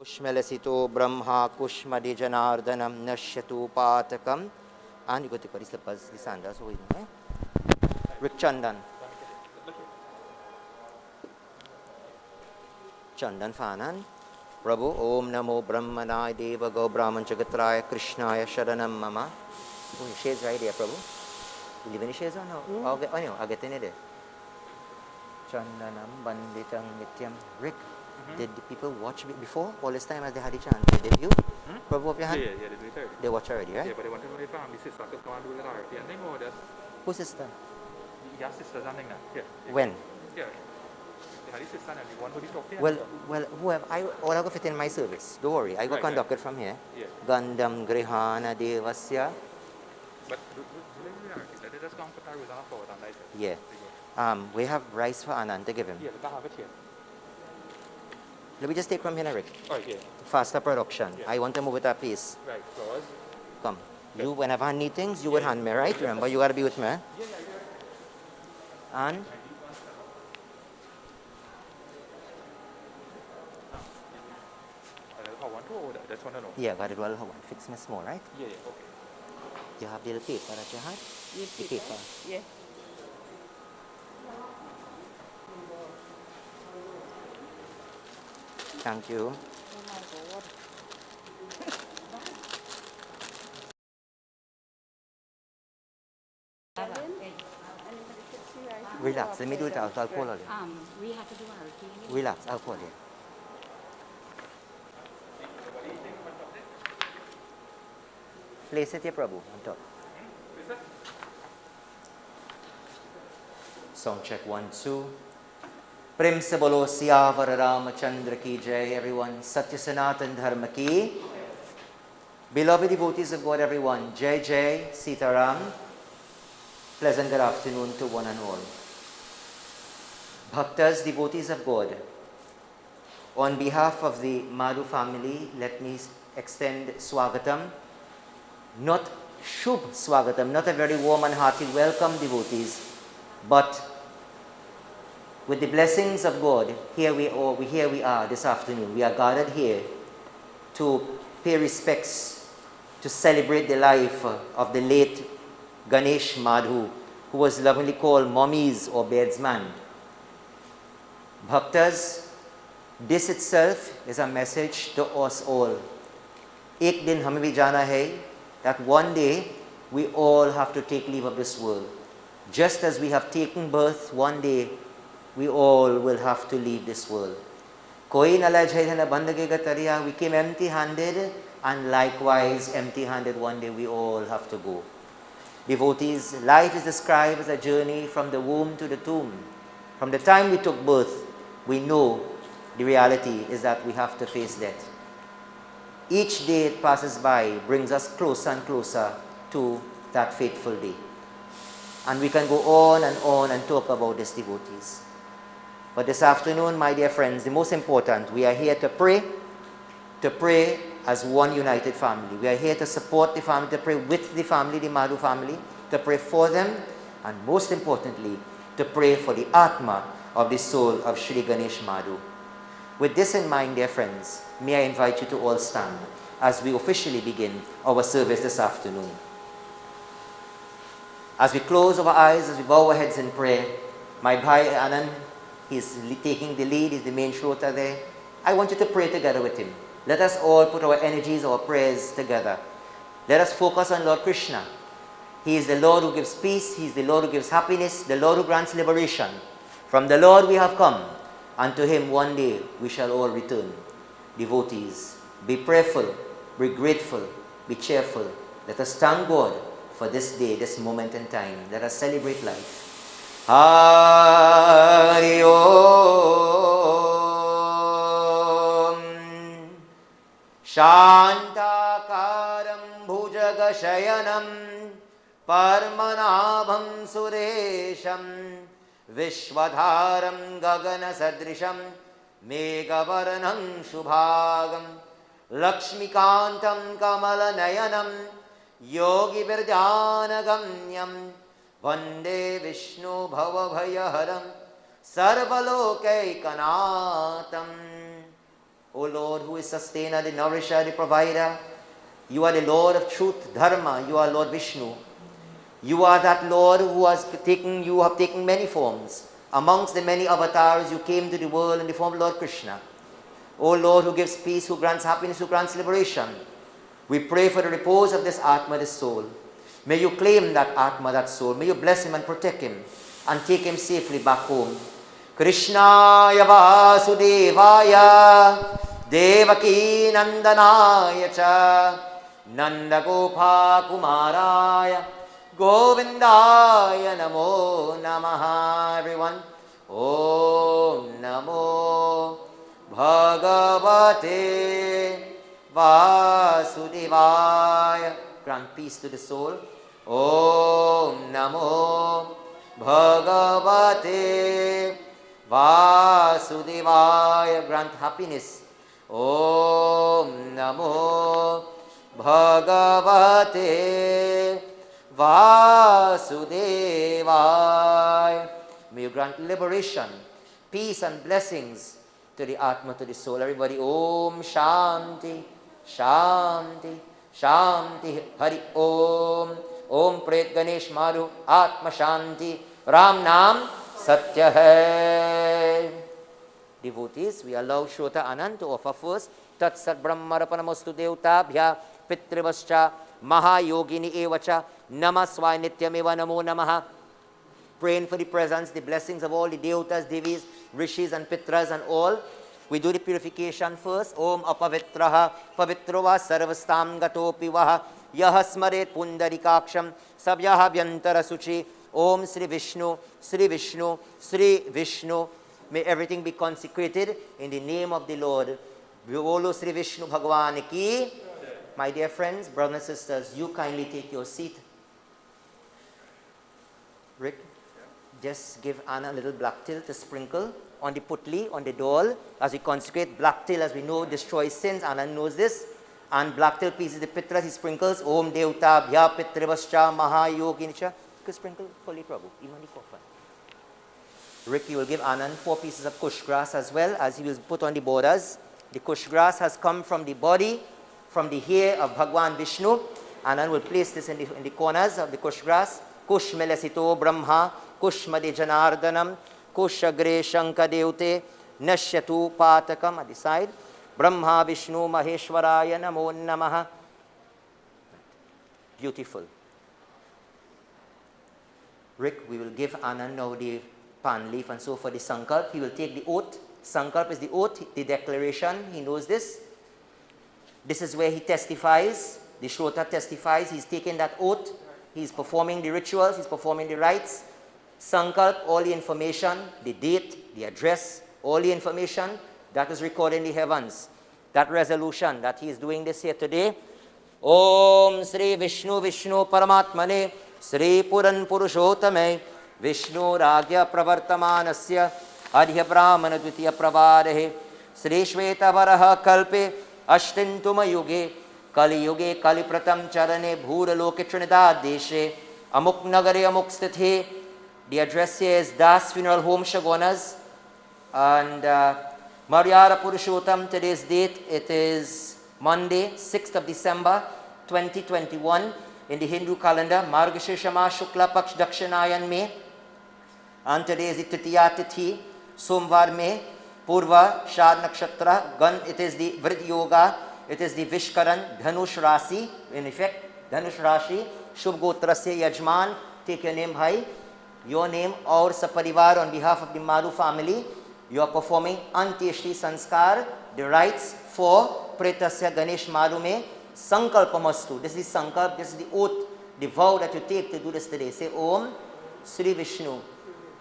Kushmelasito Brahma Kushmadi Janardanam Nashyatu Patakam. And you go to the sandals. Rick Chandan. Chandan Fanan. Prabhu Om Namo Brahmanaya Deva Go Brahman Jagatraya Krishnaya Sharanam Mama. Oh, your shades right there, Prabhu. You leave any shades on? No. I'll get in there. Chandanam Banditam Nityam. Rick. Did the people watch it before? All this time as they had a chance? Did you? Prabhu, up your hand? Yeah, they do it already. They watch already, right? Yeah, but they want to know if my sister could come and do it already. And they know that. Who's sister? Your sister's on there. Yeah. When? Yeah. They had a sister and the one who did talk to Well, whoever, all I go fit in my service. Don't worry, I go conduct it from here. Yeah. Gandam Grihana Devasya. But let us come for Rosanna forward and later. Yeah. We have rice for Anand to give him. Yeah, let us have it here. Let me just take from here, Rick. Oh, yeah. Faster production. Yeah. I want to move at a pace. Right, flowers. Come. You, whenever I need things, you would hand me, right? Remember, you got to be with me. Eh? Yeah. And? How one to order? That's one to know. Yeah, got it well. Fix me small, right? Yeah, okay. You have the little paper that you had? The paper. Yeah. Thank you. Oh my God. Relax, let me do it out. I'll call you. We have to do our routine. Relax, I'll call you. Place it here, Prabhu, on top. Sound check 1, 2. Prem se bolo Siyavar Ramachandra ki jai, everyone. Satya Sanatan Dharma ki. Beloved devotees of God, everyone. Jai Jai Sitaram. Pleasant good afternoon to one and all. Bhaktas, devotees of God. On behalf of the Madhu family, let me extend Swagatam. Not Shubh Swagatam, not a very warm and hearty welcome, devotees, but with the blessings of God, here we are this afternoon. We are gathered here to pay respects, to celebrate the life of the late Ganesh Madhoo, who was lovingly called Mommy's or Bedsman. Bhaktas, this itself is a message to us all. Ek din hame bhi jana hai, that one day we all have to take leave of this world. Just as we have taken birth, one day we all will have to leave this world. Koi nala jaidhana bandagega tariya, we came empty-handed, and likewise empty-handed one day we all have to go. Devotees, life is described as a journey from the womb to the tomb. From the time we took birth, we know the reality is that we have to face death. Each day it passes by brings us closer and closer to that fateful day. And we can go on and talk about this, devotees. But this afternoon, my dear friends, the most important, we are here to pray as one united family. We are here to support the family, to pray with the family, the Madhu family, to pray for them, and most importantly, to pray for the Atma of the soul of Shri Ganesh Madhoo. With this in mind, dear friends, may I invite you to all stand as we officially begin our service this afternoon. As we close our eyes, as we bow our heads in prayer, my Bhai Anand, he's taking the lead, he's the main shrota there. I want you to pray together with him. Let us all put our energies, our prayers together. Let us focus on Lord Krishna. He is the Lord who gives peace, He is the Lord who gives happiness, the Lord who grants liberation. From the Lord we have come, and to Him one day we shall all return. Devotees, be prayerful, be grateful, be cheerful, Let us thank God for this day, this moment in time. Let us celebrate life. Hari Om. Shantakaram bhujagashayanam Parmanabham Suresham Vishwadharam Gagana Sadrisham Megavaranam Shubhagam Lakshmikantam Kamalanayanam Yogi Virdhanagamyam Vande Vishnu Bhavabhayaharam Sarvalokaikanatam. O Lord, who is sustainer, the nourisher, the provider, you are the Lord of truth, dharma, you are Lord Vishnu. You are that Lord who has taken, you have taken many forms. Amongst the many avatars, you came to the world in the form of Lord Krishna. O Lord, who gives peace, who grants happiness, who grants liberation. We pray for the repose of this Atma, this soul. May you claim that Atma, that soul. May you bless him and protect him and take him safely back home. Krishnaya Vasudevaya Devaki Nandanaya Cha Nandagopa Kumaraya Govindaya Namo Namaha. Everyone, Om Namo Bhagavate Vasudevaya. Grant peace to the soul. Om Namo Bhagavate Vasudevaya. Grant happiness. Om Namo Bhagavate Vasudevaya. May you grant liberation, peace and blessings to the Atma, to the soul. Everybody, Om Shanti, Shanti, Shanti. Hari Om. Om Pret Ganesh Madhoo Atma Shanti. Ram Nam Satya Hai. Devotees, we allow Shrota Anand to offer first Tat Sat Brahmarapanamostu Devtabhya Pitrivascha Mahayogini Evacha Namaswai Nityameva Namo Namaha. Praying for the presence, the blessings of all the Devatas, Devis, Rishis and Pitras and all. We do the purification first. Om Apavitraha Pavitrova Sarvastam Gatopi Vaha Yaha Smaret Pundarikaksham Sabyaha Vyantara Suchi. Om Sri Vishnu, Sri Vishnu, Sri Vishnu. May everything be consecrated in the name of the Lord. Vivolo Sri Vishnu Bhagwan ki. My dear friends, brothers and sisters, you kindly take your seat. Rick, just give Anna a little black till to sprinkle on the putli, on the doll, as we consecrate. Black till, as we know, destroys sins. Anna knows this. And black till pieces the pitras, he sprinkles. Om Devta Bhya Pitrivascha Mahayoginicha. You can sprinkle fully, Prabhu, even on the coffin. Rick, you will give Anand 4 pieces of kush grass as well, as he will put on the borders. The kush grass has come from the body, from the hair of Bhagwan Vishnu. Anand will place this in the corners of the kush grass. Kush melasito brahma, kush madi janardanam, kush agre shanka deute, nashyatu patakam at the side. Brahma Vishnu Maheshwaraya Namo Namaha. Beautiful. Rick, we will give Anand now the pan leaf and so for the sankalp. He will take the oath. Sankalp is the oath, the declaration. He knows this. This is where he testifies. The Shrota testifies. He's taking that oath. He's performing the rituals. He's performing the rites. Sankalp, all the information, the date, the address, all the information, that is recorded in the heavens. That resolution that he is doing this here today. Om Sri Vishnu Vishnu Paramatmane Sri Puran Purushottame Vishnu Ragya Pravartamanasya Adhya Brahmana Dvitiya Pravarehe Sri Shveta Varaha Kalpe Ashtintuma Yuge Kali Yuge Kali Pratam Charane Bhura Loke Trinidad Deshe Amuk Nagare Amuk Stithe. The address here is Das Funeral Home Shagonas and Maryara Purushottam. Today's date, it is Monday, 6th of December 2021 in the Hindu calendar, Margashirsha Ma Shukla Paksh Dakshinayan Me. And today is the Titiya Tithi, Somvar Me, Purva Shad Nakshatra, Gan, it is the Vrid Yoga, it is the Vishkaran, Dhanush Rasi, in effect, Dhanush Rashi, Shubh Gotra Se Yajman, take your name high, your name, our Saparivar on behalf of the Madhu family. You are performing Antyeshri Sanskar, the rites for Pretasya Ganesh Madhoo Mein. Sankalpamastu. This is sankalp, this is the oath, the vow that you take to do this today. Say Om Sri Vishnu,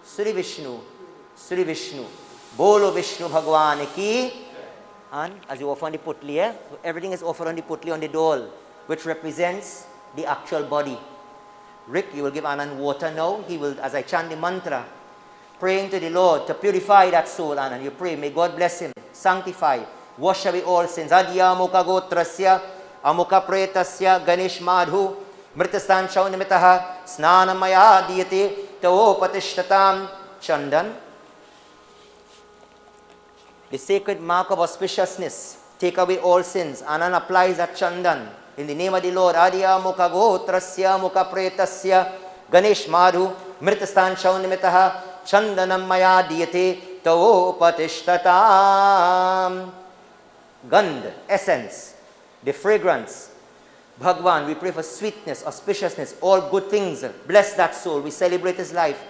Sri Vishnu, Sri Vishnu. Bolo Vishnu Bhagwan ki. And as you offer on the putli, so everything is offered on the putli on the dole, which represents the actual body. Rick, you will give Anand water now. He will, as I chant the mantra, praying to the Lord to purify that soul, Anand. You pray, may God bless him, sanctify, wash away all sins. Adya Mukha Gotrasya, Amukha Pretasya, Ganesh Madhoo, Mritastan Shaunimitaha, Snanamaya Diyate, Tao Patishtatam, Chandan. The sacred mark of auspiciousness, take away all sins. Anand applies that chandan. In the name of the Lord, Adya Mukha Gotrasya, Mukha Pretasya, Ganesh Madhoo, Mritastan Shaunimitaha, Chandanam Maya Diyate, Tao Patishtatam. Gandh, essence, the fragrance. Bhagwan, we pray for sweetness, auspiciousness, all good things. Bless that soul. We celebrate his life.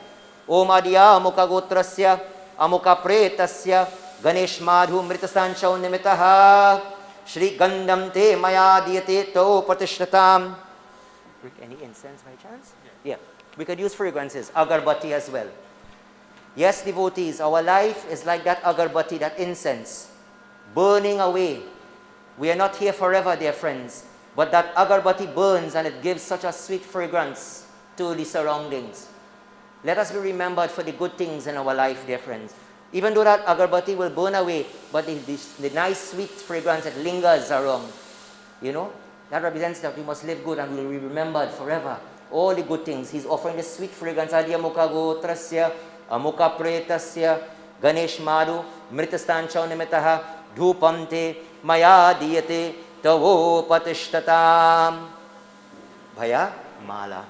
Om Adya Mukha Gotrasya, Amukha Pretasya, Ganesh Madhoo, Mritastan Shaunimitaha, Shri Gandham Te Maya Diyate Tao Patishtatam. Any incense by chance? Yeah. We could use fragrances, agarbatti as well. Yes, devotees, our life is like that agarbatti, that incense, burning away. We are not here forever, dear friends, but that agarbatti burns and it gives such a sweet fragrance to the surroundings. Let us be remembered for the good things in our life, dear friends. Even though that agarbatti will burn away, but the nice sweet fragrance that lingers around, you know, that represents that we must live good and we will be remembered forever. All the good things. He's offering the sweet fragrance. Adya Mukha Gotrasya, Amukha Pretasya, Ganesh Madhoo, Mritastan Shaunimitaha, Dhupam Te Maya Diyate Tavo Patishtatam. Bhaya Mala.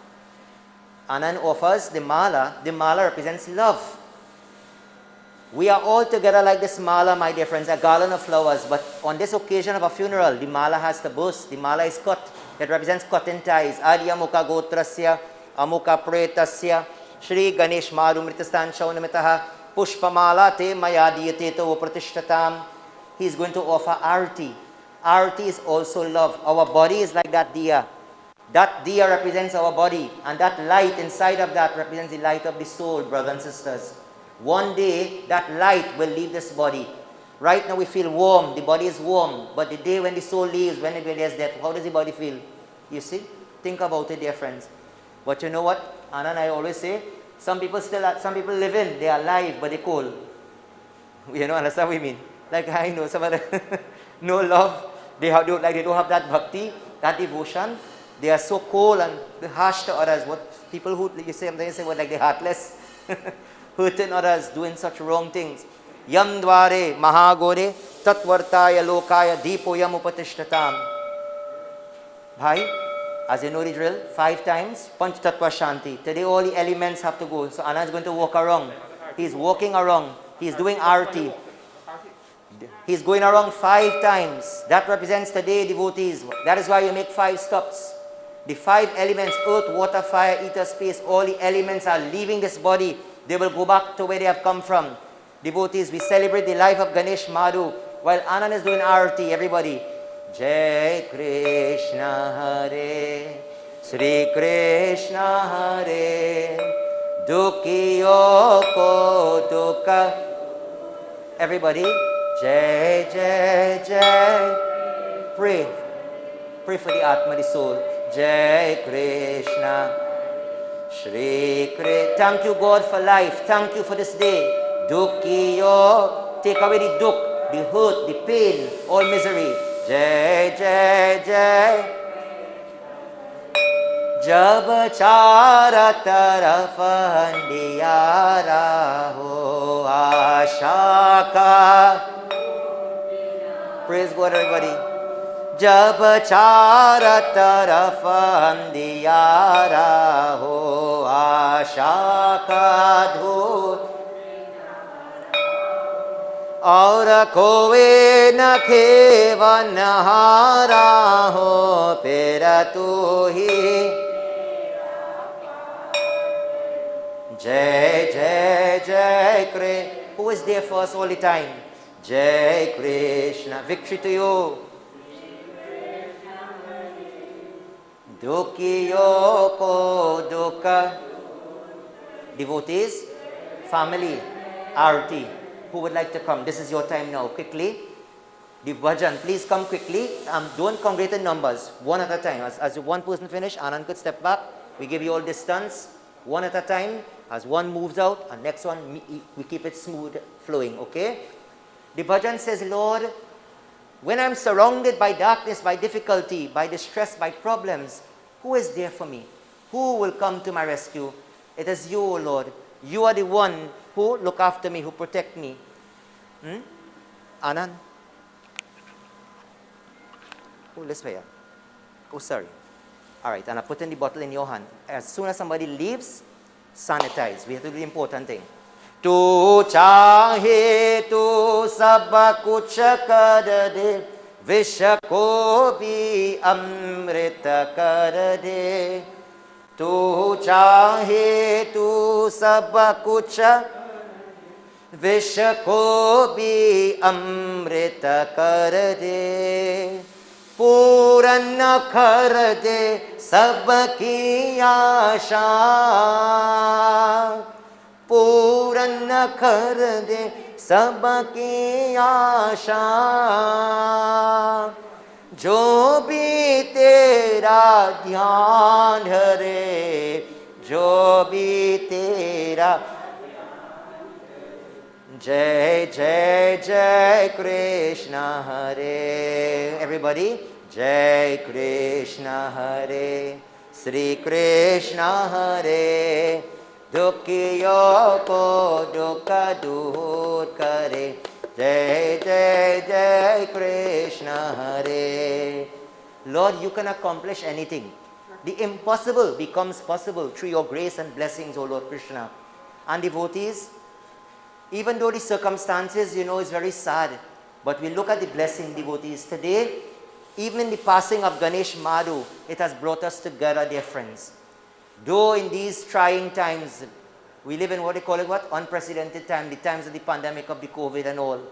Anand offers the mala. The mala represents love. We are all together like this mala, my dear friends, a garland of flowers. But on this occasion of a funeral, the mala has to burst. The mala is cut. It represents cotton ties. Adya Mukha Gotrasya, Amukha Pretasya, Shri Ganesh Madhoo, Mritastan Shaunimitaha, Pushpamala Te Maya Diyate Tavo Pratishtatam. He is going to offer arti. Arti is also love. Our body is like that diya. That diya represents our body. And that light inside of that represents the light of the soul, brothers and sisters. One day, that light will leave this body. Right now we feel warm, the body is warm. But the day when the soul leaves, when it is death, how does the body feel? You see? Think about it, dear friends. But you know what? Anand, I always say, some people live in, they are alive, but they're cold. You know, understand what I mean? Like I know some other, no love, they don't have that bhakti, that devotion. They are so cold and harsh to others. What people who, you say, sometimes say, what, like they're heartless. Hurting others, doing such wrong things. Yam dvare mahagore tatvartaya lokaya deepo yam upatishtatam. Bhai, as you know the drill, 5 times, Panch Tattva Shanti. Today all the elements have to go. So Anand is going to walk around. He's walking around. He's doing arti. He's going around 5 times. That represents today, devotees. That is why you make 5 stops. The 5 elements, earth, water, fire, ether, space, all the elements are leaving this body. They will go back to where they have come from. Devotees, we celebrate the life of Ganesh Madhoo while Anand is doing arti. Everybody. Jai Krishna Hare, Sri Krishna Hare, Dukhiyo ko dukha. Everybody. Jai Jai Jai. Pray. Pray for the Atma, the soul. Jai Krishna. Shri Krishna. Thank you, God, for life. Thank you for this day. Dukhiyo. Take away the dukh, the hurt, the pain, all misery. Jai Jai Jai. Jab chara taraf andiyara ho asha ka. Praise God, everybody. Jab chara taraf andiyara ho asha ka dhut. और खोवे न खेवनहारा हो पेरा तू ही. Jai Jai Jai Krishna. Who is there for us all the time? Jai Krishna. Victory to you. Dukiyo ko duka. Devotees, family, Arti, who would like to come? This is your time now, quickly. The bhajan, please come quickly. Don't congregate in numbers, one at a time. As one person finish, Anand could step back. We give you all distance, one at a time. As one moves out, and next one, we keep it smooth flowing, okay? The bhajan says, Lord, when I'm surrounded by darkness, by difficulty, by distress, by problems, who is there for me? Who will come to my rescue? It is you, O Lord. You are the one who look after me, who protect me. Anand? Oh, this way. Oh, sorry. All right, and I put in the bottle in your hand. As soon as somebody leaves, sanitize. We have to do the important thing. Tu chahe tu sab kuch kar de, vish ko bhi amrit kar de. Tu chahe tu sab kuch, vish ko bhi amrit kar de. पूरन कर दे सबकी आशा, पूरन कर दे सबकी आशा, जो भी तेरा ध्यान धरे, जो भी तेरा. Jai Jai Jai Krishna Hare. Everybody, Jai Krishna Hare. Sri Krishna Hare. Dukhiyo ko dukha dur kare. Jai Jai Jai Krishna Hare. Lord, you can accomplish anything. The impossible becomes possible through your grace and blessings, O Lord Krishna. And devotees, even though the circumstances, is very sad, but we look at the blessing, devotees. Today, even in the passing of Ganesh Madhoo, it has brought us together, dear friends. Though in these trying times, we live in what they call it, unprecedented time, the times of the pandemic of the COVID and all.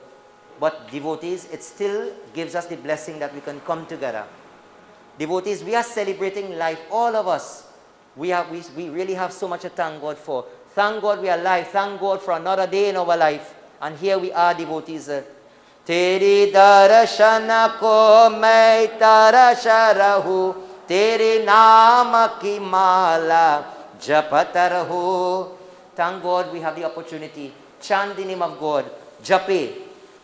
But devotees, it still gives us the blessing that we can come together. Devotees, we are celebrating life, all of us. We really have so much to thank God for. Thank God we are alive. Thank God for another day in our life. And here we are, devotees. Teri darshana ko main tarasha rahu, Teri naam ki mala japata rahu. Thank God we have the opportunity. Chant the name of God. Jape.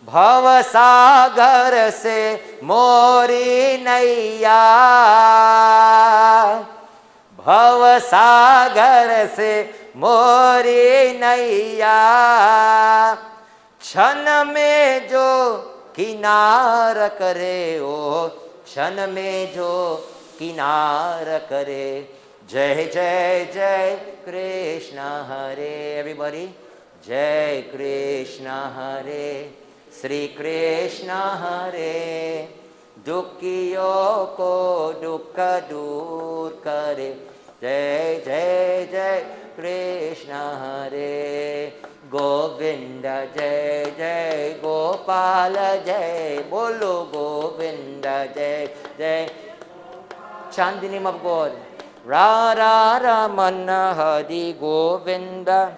Bhava sagar se mori naiya. Bhava sagar se मोरी नैया, क्षण में जो किनार करे, ओ क्षण में जो किनार करे. जय जय जय कृष्ण हरे. Everybody, जय कृष्ण हरे. श्री कृष्ण हरे. दुखियों को दुख दूर करे. जय जय जय Krishna Hare. Govinda Jai Jai Gopala Jai. Bolo Govinda Jai Jai. Chant the name of God. Radha Ramana Hari Govinda.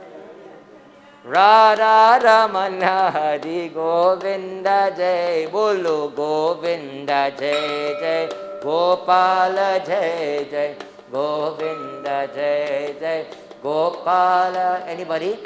Radha Ramana Hari Govinda Jai. Bolo Govinda Jai Jai Gopala Jai Jai. Govinda Jai Jai Gopala. Anybody?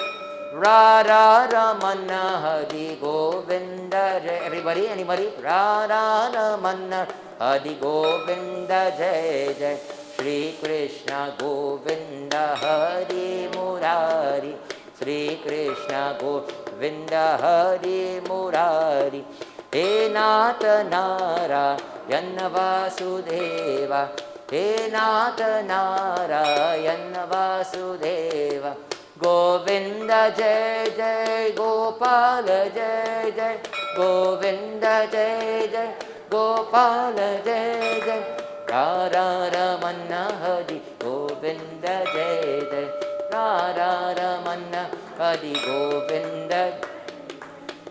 Radha Ramana Hari Govinda Jai. Everybody? Anybody? Radha Ramana Hari Govinda Jai Jai. Shri Krishna Govinda Hari Murari. Shri Krishna Govinda Hari Murari. He Nata Narayana Vasudeva. He Nata Narayana Vasudeva. Govinda Jai Jai Gopala Jai Jai. Govinda Jai Jai Gopala Jai Jai. Radha Ramana Hari Govinda Jai Jai. Radha Ramana Hari Govinda.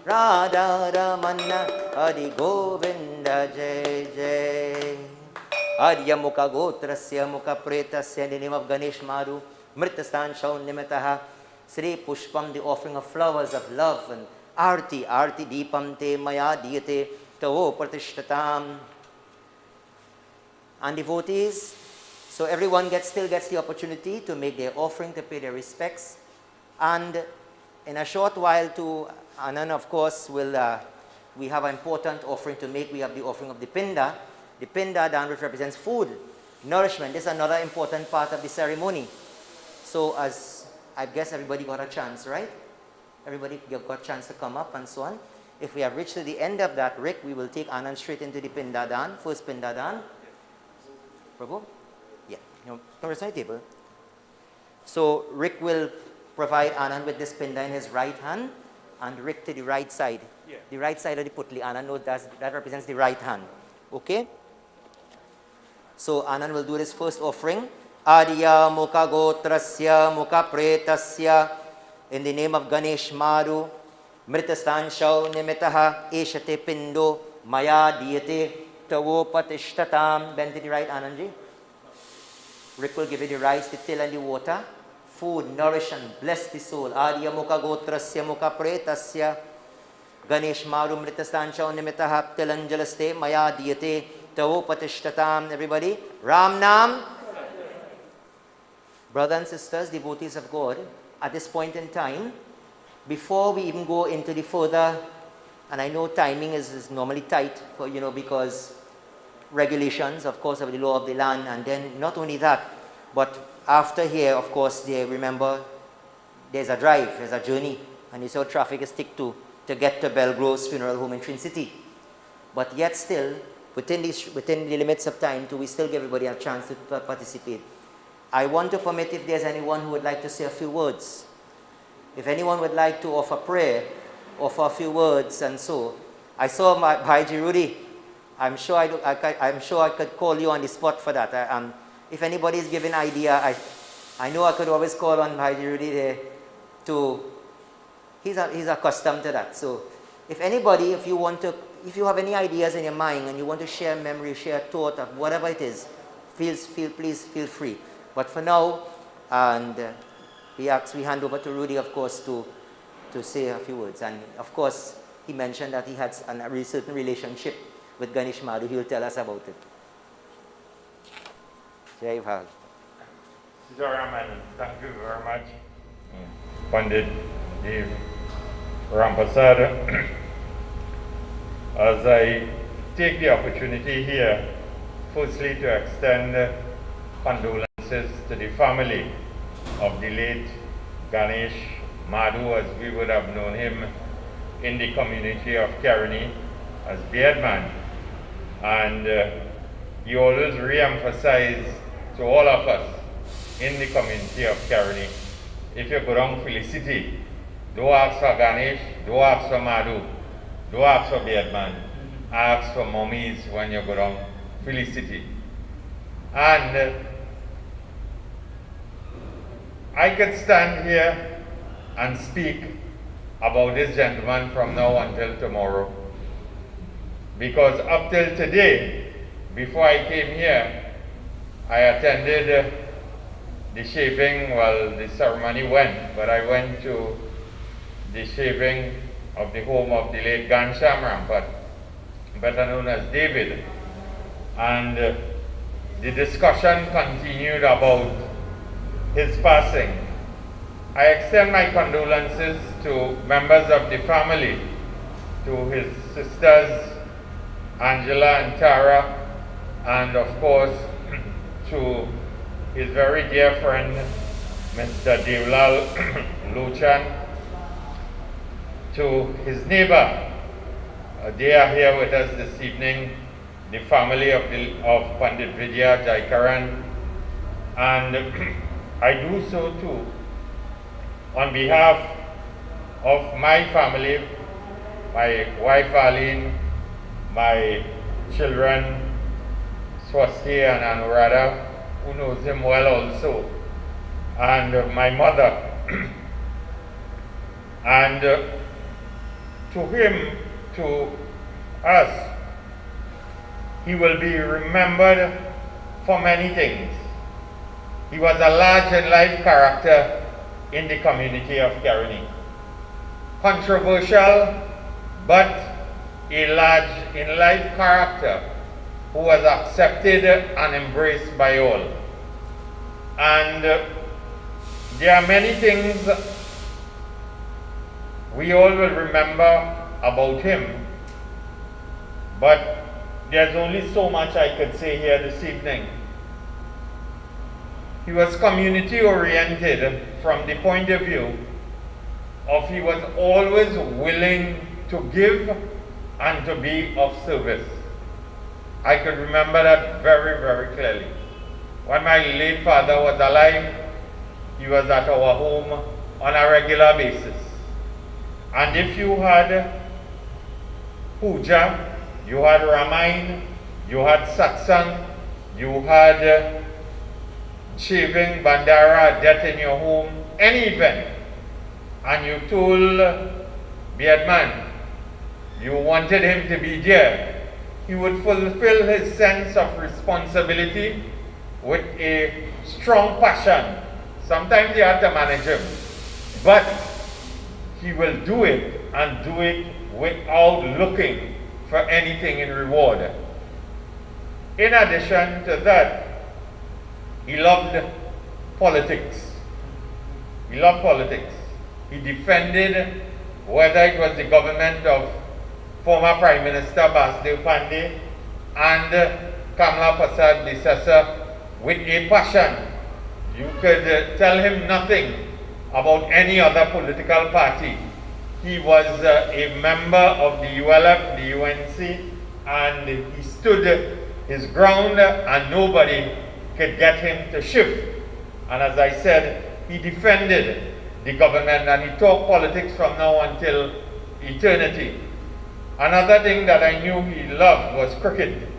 Radha Ramana Hari Govinda Jai Jai. Arya Mukha Gotrasya Mukha Pretasya, in the name of Ganesh Madhoo, Mritastan Shaun Nimataha, Sri Pushpam, the offering of flowers of love, and Arti, Arti Deepam Te Maya Diyate Tavo Pratishtatam. And devotees, so everyone still gets the opportunity to make their offering, to pay their respects. And in a short while to Anand, of course, we have an important offering to make. We have the offering of the Pinda. The Pinda Dan, which represents food, nourishment. This is another important part of the ceremony. So as I guess everybody got a chance, right? Everybody got a chance to come up and so on. If we have reached to the end of that, Rick, we will take Anand straight into the Pinda Dan, first Pinda Dan. Prabhu? Yeah, no, it's on the table. So Rick will provide Anand with this Pinda in his right hand, and Rick to the right side. Yeah. The right side of the putli. Anand knows that represents the right hand. Okay? So Anand will do this first offering. Arya Mukha Gotrasya Mukha Pretasya, in the name of Ganesh Madhoo, Mritastan Nimitaha Eshate Pindo Maya Diyate Tavo Patishtatam. Bend to the right, Anandji. Rick will give you the rice, the till, and the water. Food, nourish and bless the soul. Arya Mukha Gotrasya Mukha Pretasya, Ganesh Madhoo Mritastan Nimitaha Tilanjalaste Maya Diyate Tavo Patishtatam. Everybody, Ram Nam. Brothers and sisters, devotees of God, at this point in time, before we even go into the further, and I know timing is normally tight for, because regulations, of course, of the law of the land, and then not only that, but after here, of course, remember, there's a drive, there's a journey, and you saw traffic is thick to get to Belgrove's funeral home in Trin City. But yet still, within the limits of time, we still give everybody a chance to participate. I want to permit if there's anyone who would like to say a few words. If anyone would like to offer prayer, offer a few words, and so. I saw my Bhaiji Rudy. I'm sure I could call you on the spot for that. If anybody is giving idea, I know I could always call on Bhaiji Rudy there he's accustomed to that. So if anybody, if you have any ideas in your mind and you want to share memory, share thought of whatever it is, please feel free. But for now, and we hand over to Rudy, of course, to say a few words. And of course, he mentioned that he had a certain relationship with Ganesh Madhoo. He will tell us about it. Jai Bhag. Thank you very much, Pandit Dev Rampasad. As I take the opportunity here, firstly to extend condolences to the family of the late Ganesh Madhoo, as we would have known him in the community of Kerani as Beardman. And he always re-emphasized to all of us in the community of Kerani, if you go down Felicity, don't ask for Ganesh, don't ask for Madhoo, don't ask for Beardman, ask for mummies when you go down Felicity. And I could stand here and speak about this gentleman from now until tomorrow, because up till today, before I came here, I attended the shaving. Well, the ceremony went, but I went to the shaving of the home of the late Ghanshyam Rampat, better known as David. And the discussion continued about his passing. I extend my condolences to members of the family, to his sisters Angela and Tara, and of course to his very dear friend Mr. Devlal Lochan, to his neighbor. They are here with us this evening, the family of Pandit Vidya Jaikaran, and I do so too on behalf of my family, my wife Aline, my children Swasti and Anuradha, who knows him well also, and my mother. And to him, to us, he will be remembered for many things. He was a large and live character in the community of Caroni. Controversial, but a large in life character who was accepted and embraced by all. And there are many things we all will remember about him, but there's only so much I could say here this evening. He was community oriented from the point of view of he was always willing to give and to be of service. I could remember that very, very clearly. When my late father was alive, he was at our home on a regular basis. And if you had puja, you had Ramayana, you had satsang, you had shaving, bandara, death in your home, any event, and you told Beardman you wanted him to be there, he would fulfill his sense of responsibility with a strong passion. Sometimes you have to manage him, but he will do it and do it without looking for anything in reward. In addition to that, he loved politics. He loved politics. He defended, whether it was the government of former Prime Minister Basdev Pandey and Kamala Prasad Desasa with a passion. You could tell him nothing about any other political party. He was a member of the ULF, the UNC, and he stood his ground and nobody could get him to shift. And as I said, he defended the government and he talked politics from now until eternity. Another thing that I knew he loved was cricket.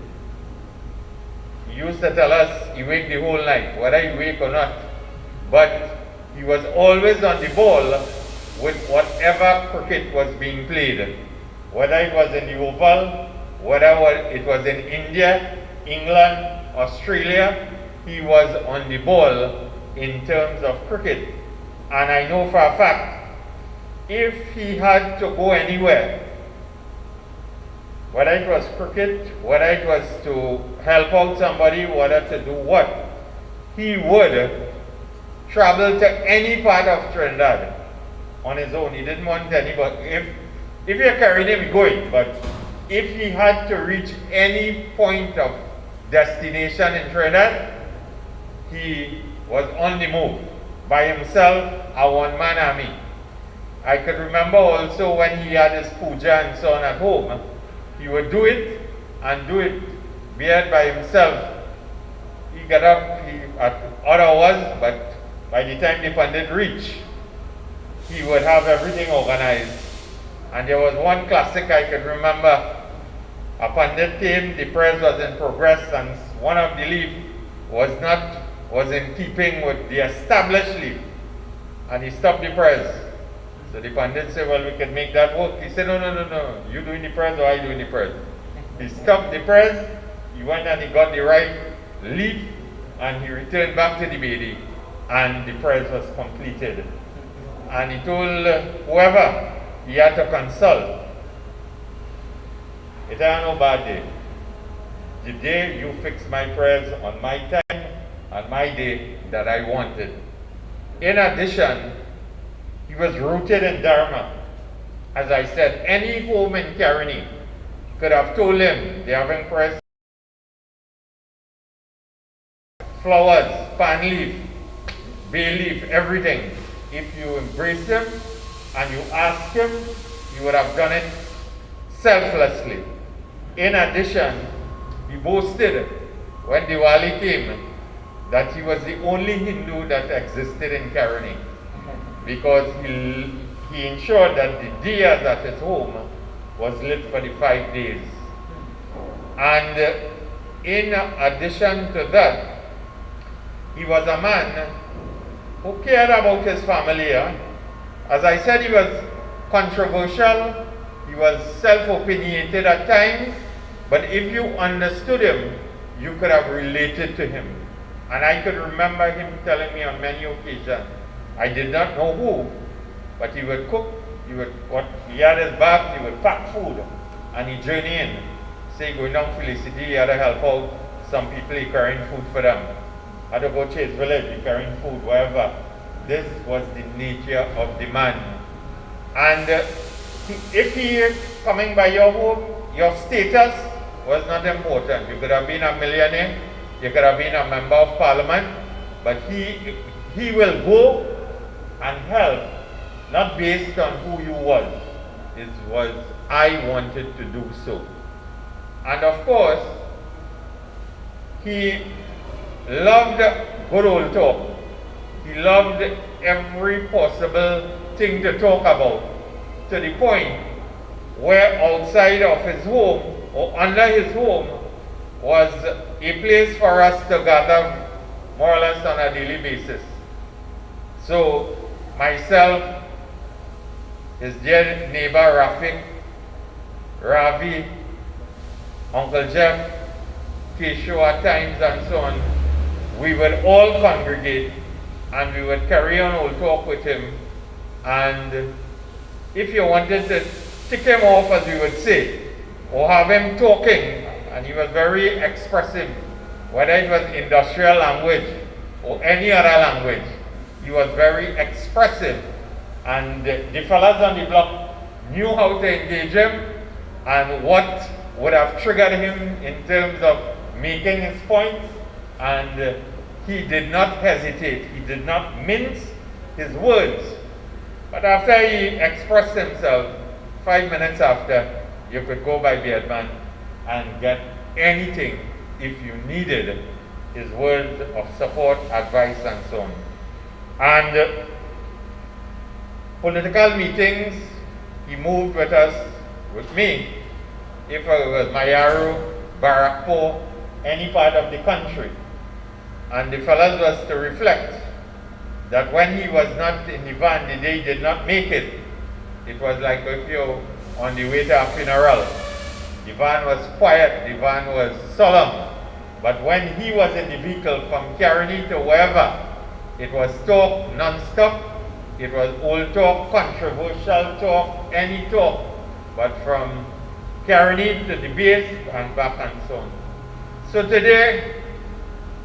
He used to tell us he waked the whole night, whether he wake or not. But he was always on the ball with whatever cricket was being played. Whether it was in the Oval, whether it was in India, England, Australia, he was on the ball in terms of cricket. And I know for a fact, if he had to go anywhere, whether it was cricket, whether it was to help out somebody, whether to do what, he would travel to any part of Trinidad on his own. He didn't want anybody. If you're carrying him, he's going. But if he had to reach any point of destination in Trinidad, he was on the move by himself, a one-man army. I could remember also when he had his puja and so on at home, he would do it and do it beard by himself. He got up at odd hours, but by the time the pandit reached, he would have everything organized. And there was one classic I could remember. A pandit came, the prayers was in progress, and one of the leaf was in keeping with the established leaf. And he stopped the prayers. So the pandit said, well, we can make that work. He said, no. You doing the prayers or I doing the prayers? He stopped the prayers, he went and he got the right leaf, and he returned back to the Bedi, and the prayers was completed. And he told whoever he had to consult, it ain't no bad day. The day you fix my prayers on my time and my day that I wanted. In addition, he was rooted in Dharma. As I said, any home in Caroni could have told him they're having prayers, flowers, pan leaf, bay leaf, everything. If you embrace him and you ask him, you would have done it selflessly. In addition, he boasted when Diwali came that he was the only Hindu that existed in Caroni, because he ensured that the diyas at his home was lit for the 5 days. And in addition to that, he was a man who cared about his family. As I said, he was controversial, he was self-opinionated at times, but if you understood him, you could have related to him. And I could remember him telling me on many occasions, I did not know who, but he would cook, he had his bag, he would pack food, and he journey in. Say, going down Felicity, he had to help out some people, he carrying food for them. Had to go Chase Village, he carrying food, wherever. This was the nature of the man. And if he coming by your home, your status was not important. You could have been a millionaire, you could have been a member of parliament, but he will go and help, not based on who you was. It was, I wanted to do so. And of course, he loved good old talk. He loved every possible thing to talk about, to the point where outside of his home or under his home was a place for us to gather more or less on a daily basis. So myself, his dear neighbor Rafik, Ravi, Uncle Jeff, Kesho at times and so on, we would all congregate and we would carry on old talk with him. And if you wanted to tick him off, as we would say, or have him talking, and he was very expressive, whether it was industrial language or any other language, he was very expressive. And the fellas on the block knew how to engage him and what would have triggered him in terms of making his points, and he did not hesitate. He did not mince his words. But after he expressed himself, 5 minutes after, you could go by Beardman and get anything if you needed his words of support, advice, and so on. And political meetings, he moved with us, with me, if it was Mayaru, Barakpo, any part of the country. And the fellows was to reflect that when he was not in the van, the day he did not make it, it was like if you're on the way to a funeral. The van was quiet, the van was solemn. But when he was in the vehicle from Caroni to wherever, it was talk non-stop. It was old talk, controversial talk, any talk. But from Caroni to the base and back and so on. So today,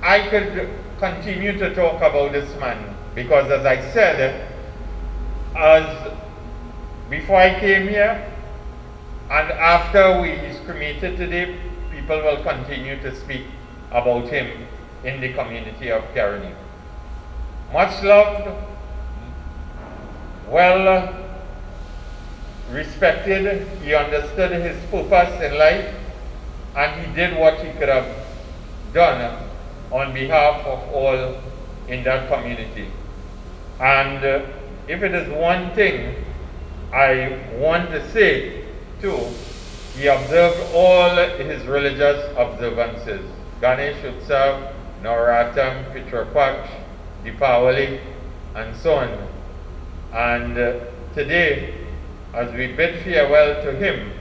I could continue to talk about this man because, as I said, before I came here and after he's cremated today, people will continue to speak about him in the community of Caroni. Much loved, well respected, he understood his purpose in life, and he did what he could have done on behalf of all in that community. And if it is one thing I want to say too, he observed all his religious observances: Ganesh Utsav, Navratam, Pitrakwach, Deepavali, and so on. And today, as we bid farewell to him,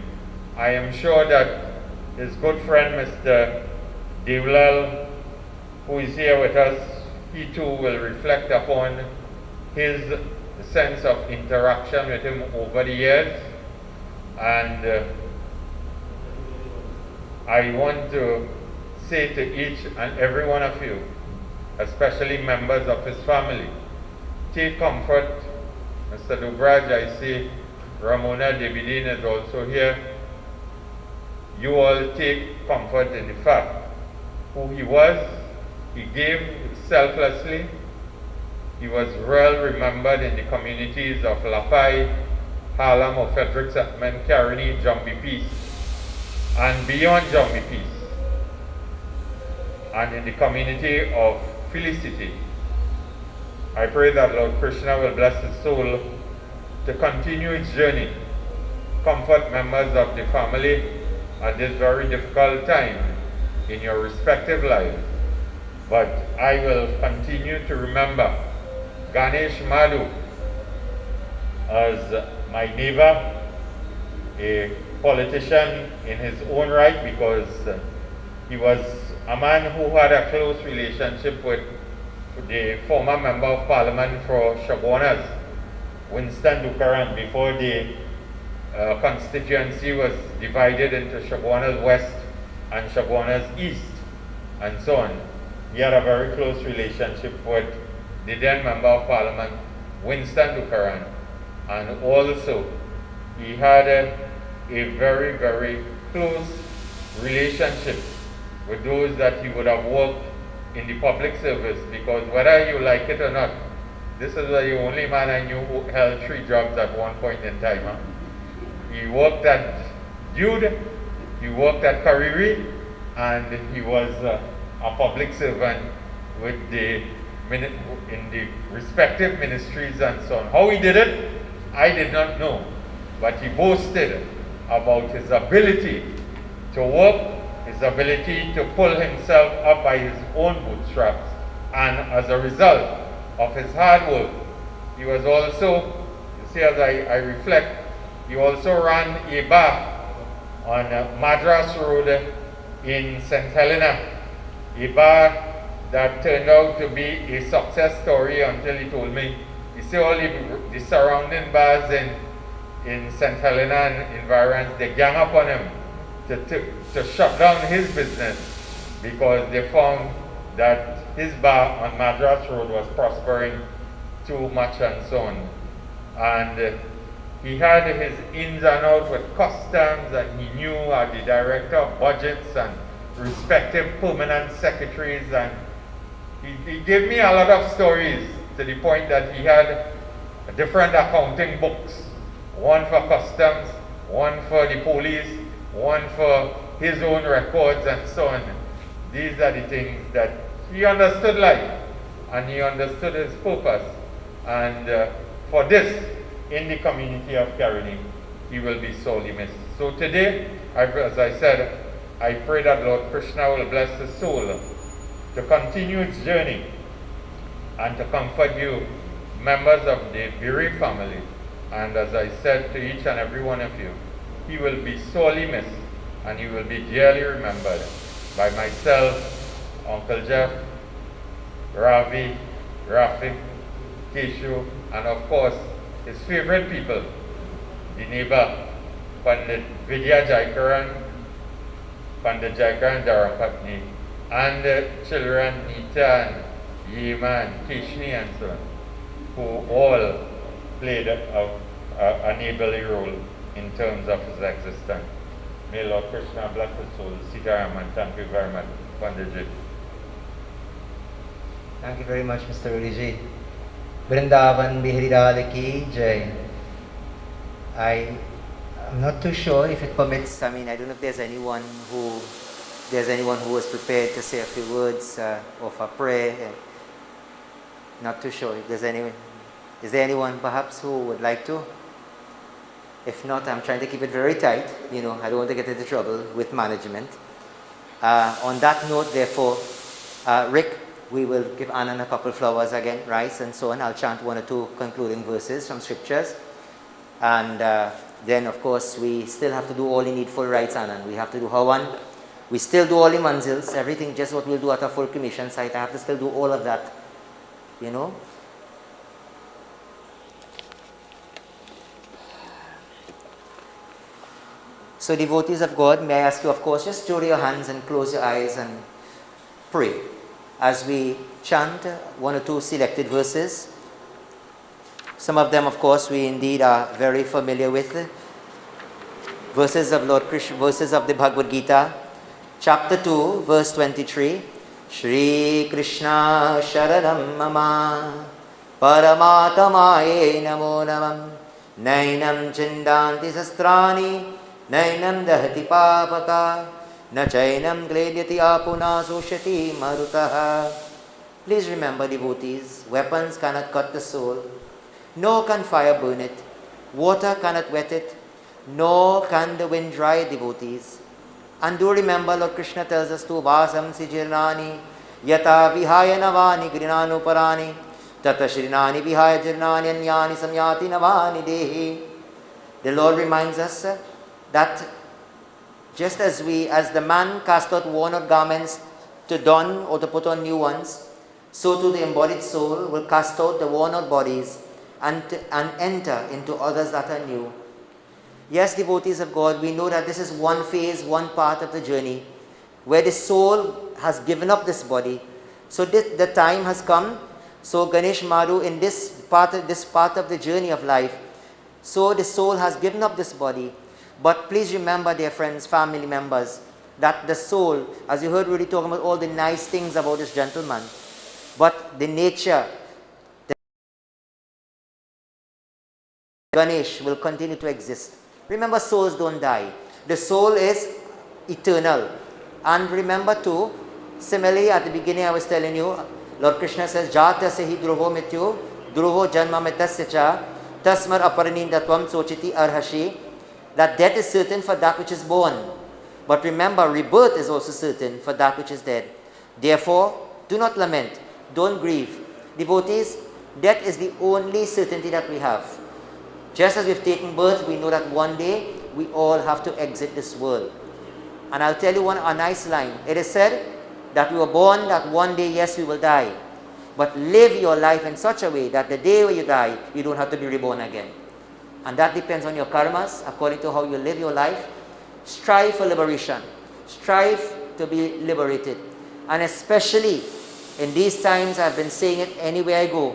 I am sure that his good friend Mr. Devlal, who is here with us, he too will reflect upon his sense of interaction with him over the years. And I want to say to each and every one of you, especially members of his family, take comfort. Mr. Dubraj, I see Ramona Debidin is also here. You all take comfort in the fact who he was. He gave selflessly. He was well remembered in the communities of Lapai, Harlem, or Frederick Settlement, Caroni, Jumbie Peace, and beyond Jumbie Peace, and in the community of Felicity. I pray that Lord Krishna will bless his soul to continue its journey, comfort members of the family at this very difficult time in your respective lives. But I will continue to remember Ganesh Madhoo as my neighbor, a politician in his own right, because he was a man who had a close relationship with the former member of parliament for Chaguanas, Winston Dukaran, before the constituency was divided into Chaguanas West and Chaguanas East, and so on. He had a very close relationship with the then member of parliament, Winston Dukaran, and also he had a very, very close relationship with those that he would have worked in the public service, because whether you like it or not, this is the only man I knew who held 3 jobs at one point in time. Huh? He worked at Jude, he worked at Kariri, and he was a public servant with in the respective ministries and so on. How he did it, I did not know, but he boasted about his ability to work, his ability to pull himself up by his own bootstraps, and as a result of his hard work, he was also, you see, as I reflect, he also ran a bar on Madras Road in St. Helena, a bar that turned out to be a success story until he told me, you see all the surrounding bars in St. Helena and environs, they gang up on him to shut down his business because they found that his bar on Madras Road was prospering too much and so on. And he had his ins and outs with customs, and he knew the director of budgets and respective permanent secretaries, and he gave me a lot of stories to the point that he had different accounting books, one for customs, one for the police, one for his own records and so on. These are the things that he understood life, and he understood his purpose, and for this, in the community of Caroni, he will be sorely missed. So today, as I said, I pray that Lord Krishna will bless his soul to continue its journey and to comfort you, members of the bereaved family. And as I said to each and every one of you, he will be sorely missed, and he will be dearly remembered by myself, Uncle Jeff, Ravi, Rafik, Keshu, and of course, his favorite people, the neighbor, Pandit Vidya Jaikaran, Pandit Jaikaran Dharapatni, and the children Nita and Yema and Kishni and so on, who all played a neighborly role in terms of his existence. May Lord Krishna bless his soul. Sitaram, and thank you very much, Panditji. Thank you very much, Mr. Uliji. Vrindavan Bihari Radha Ki Jai. I'm not too sure if it permits. I mean, I don't know if there's anyone who was prepared to say a few words of a prayer. Not too sure if there's anyone. Is there anyone perhaps who would like to? If not, I'm trying to keep it very tight. You know, I don't want to get into trouble with management. On that note, therefore, Rick, we will give Anand a couple flowers again, rice and so on. I'll chant 1 or 2 concluding verses from scriptures. And then, of course, we still have to do all the needful rites, Anand. We have to do Hawan. We still do all the manzils, everything, just what we'll do at a full commission site. I have to still do all of that, you know. So devotees of God, may I ask you, of course, just join your hands and close your eyes and pray as we chant 1 or 2 selected verses. Some of them, of course, we indeed are very familiar with. Verses of Lord Krishna, verses of the Bhagavad Gita, chapter 2, verse 23. Shri Krishna Sharanam Mama Paramatamaye Namo Namam Nainam Chindanti Sastrani Nainam Dahati Papaka Na chainam gledyati apuna sushati marutaha. Please remember, devotees, weapons cannot cut the soul, nor can fire burn it, water cannot wet it, nor can the wind dry it, devotees. And do remember, Lord Krishna tells us to vasam sijirnani yata vihaya navani grinanu parani tata shrinani vihaya jirnani anyani samyati navani dehi. The Lord reminds us that just as the man cast out worn out garments to don or to put on new ones, so too the embodied soul will cast out the worn out bodies and enter into others that are new. Yes, devotees of God, we know that this is one phase, one part of the journey, where the soul has given up this body. So the time has come. So Ganesh Madhoo, in this part of the journey of life, so the soul has given up this body. But please remember, dear friends, family members, that the soul, as you heard Rudy talking about all the nice things about this gentleman, but the nature, the Ganesh will continue to exist. Remember, souls don't die. The soul is eternal. And remember too, similarly at the beginning I was telling you, Lord Krishna says, Jata sehi dhruvo mityu, dhruvo janma mitasya cha, tasmar aparanindatvam sochiti arhashi, that death is certain for that which is born. But remember, rebirth is also certain for that which is dead. Therefore, do not lament, don't grieve. Devotees, death is the only certainty that we have. Just as we've taken birth, we know that one day we all have to exit this world. And I'll tell you a nice line. It is said that we were born, that one day, yes, we will die. But live your life in such a way that the day when you die, you don't have to be reborn again. And that depends on your karmas, according to how you live your life. Strive for liberation. Strive to be liberated. And especially in these times, I've been saying it anywhere I go.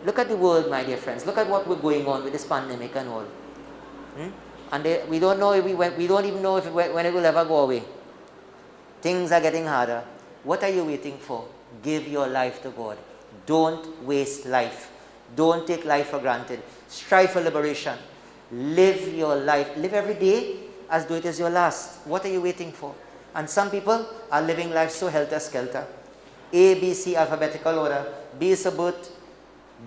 Look at the world, my dear friends. Look at what we're going on with this pandemic and all. And we don't know if we don't even know when it will ever go away. Things are getting harder. What are you waiting for? Give your life to God. Don't waste life. Don't take life for granted. Strive for liberation. Live your life. Live every day as though it is your last. What are you waiting for? And some people are living life so helter-skelter. A, B, C, alphabetical order. B is a birth.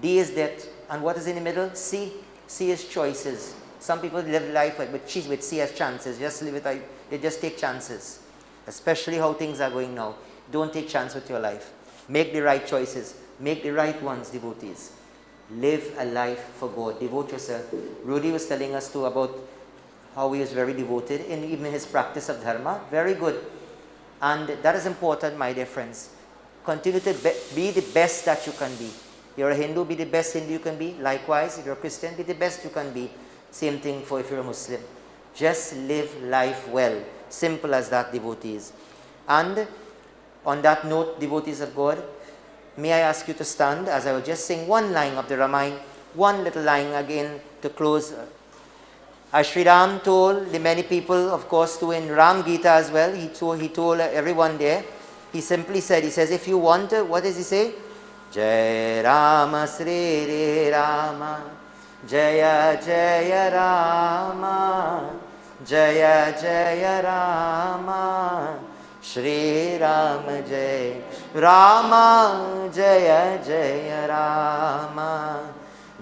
D is death. And what is in the middle? C. C is choices. Some people live life with C as chances. Just live it. They just take chances. Especially how things are going now. Don't take chance with your life. Make the right choices. Make the right ones, devotees. Live a life for God. Devote yourself. Rudy was telling us too about how he is very devoted in even his practice of dharma. Very good. And that is important, my dear friends. Continue to be the best that you can be. You're a Hindu, be the best Hindu you can be. Likewise, if you're a Christian, be the best you can be. Same thing for if you're a Muslim. Just live life well. Simple as that, devotees. And on that note, devotees of God, may I ask you to stand as I will just sing one line of the Ramayana, one little line again to close. As Sri Ram told the many people, of course, too in Ram Gita as well, he told everyone there, he simply said, he says, if you want, what does he say? Jai Rama Sri Rama, Jaya Jaya Rama, Jaya Jaya Rama, Shri Rama Jai Rama, Jaya Jaya Rama,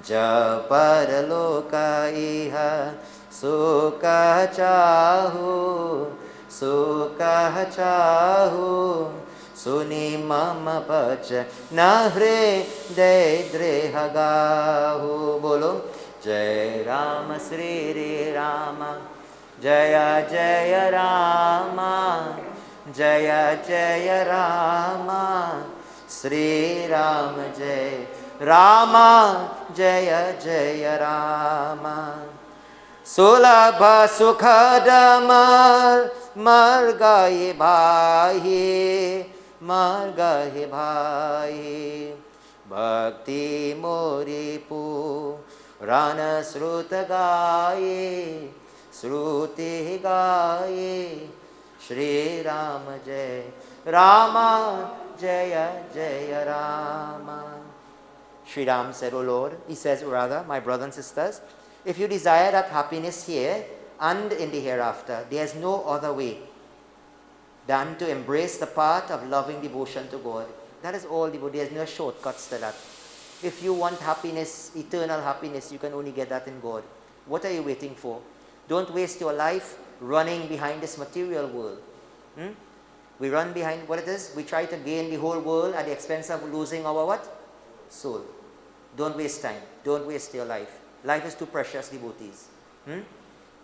Japar Loka Iha Sukha Chahu, Sukha Chahu, Suni Mama Pacha Nahre Dedre Hagahu. Bolo Jai Rama Sri Rama, Jaya Jaya Rama, Jaya Jaya Rama, Sri Rama Jai Rama, Jaya Jaya Rama. Sulabha Sukhadamar Margaye Bhai, Margaye Bhai, Bhakti Mori Purana Sruta Gaye, Sruti Gaye, Shri Rama Jai Rama, Jaya Jaya Rama. Shri Ram said, O Lord, he says, rather, my brothers and sisters, if you desire that happiness here and in the hereafter, there is no other way than to embrace the path of loving devotion to God. That is all devotion. There is no shortcuts to that. If you want happiness, eternal happiness, you can only get that in God. What are you waiting for? Don't waste your life running behind this material world. We run behind what it is. We try to gain the whole world at the expense of losing our what? Soul. Don't waste time. Don't waste your life. Life is too precious, devotees.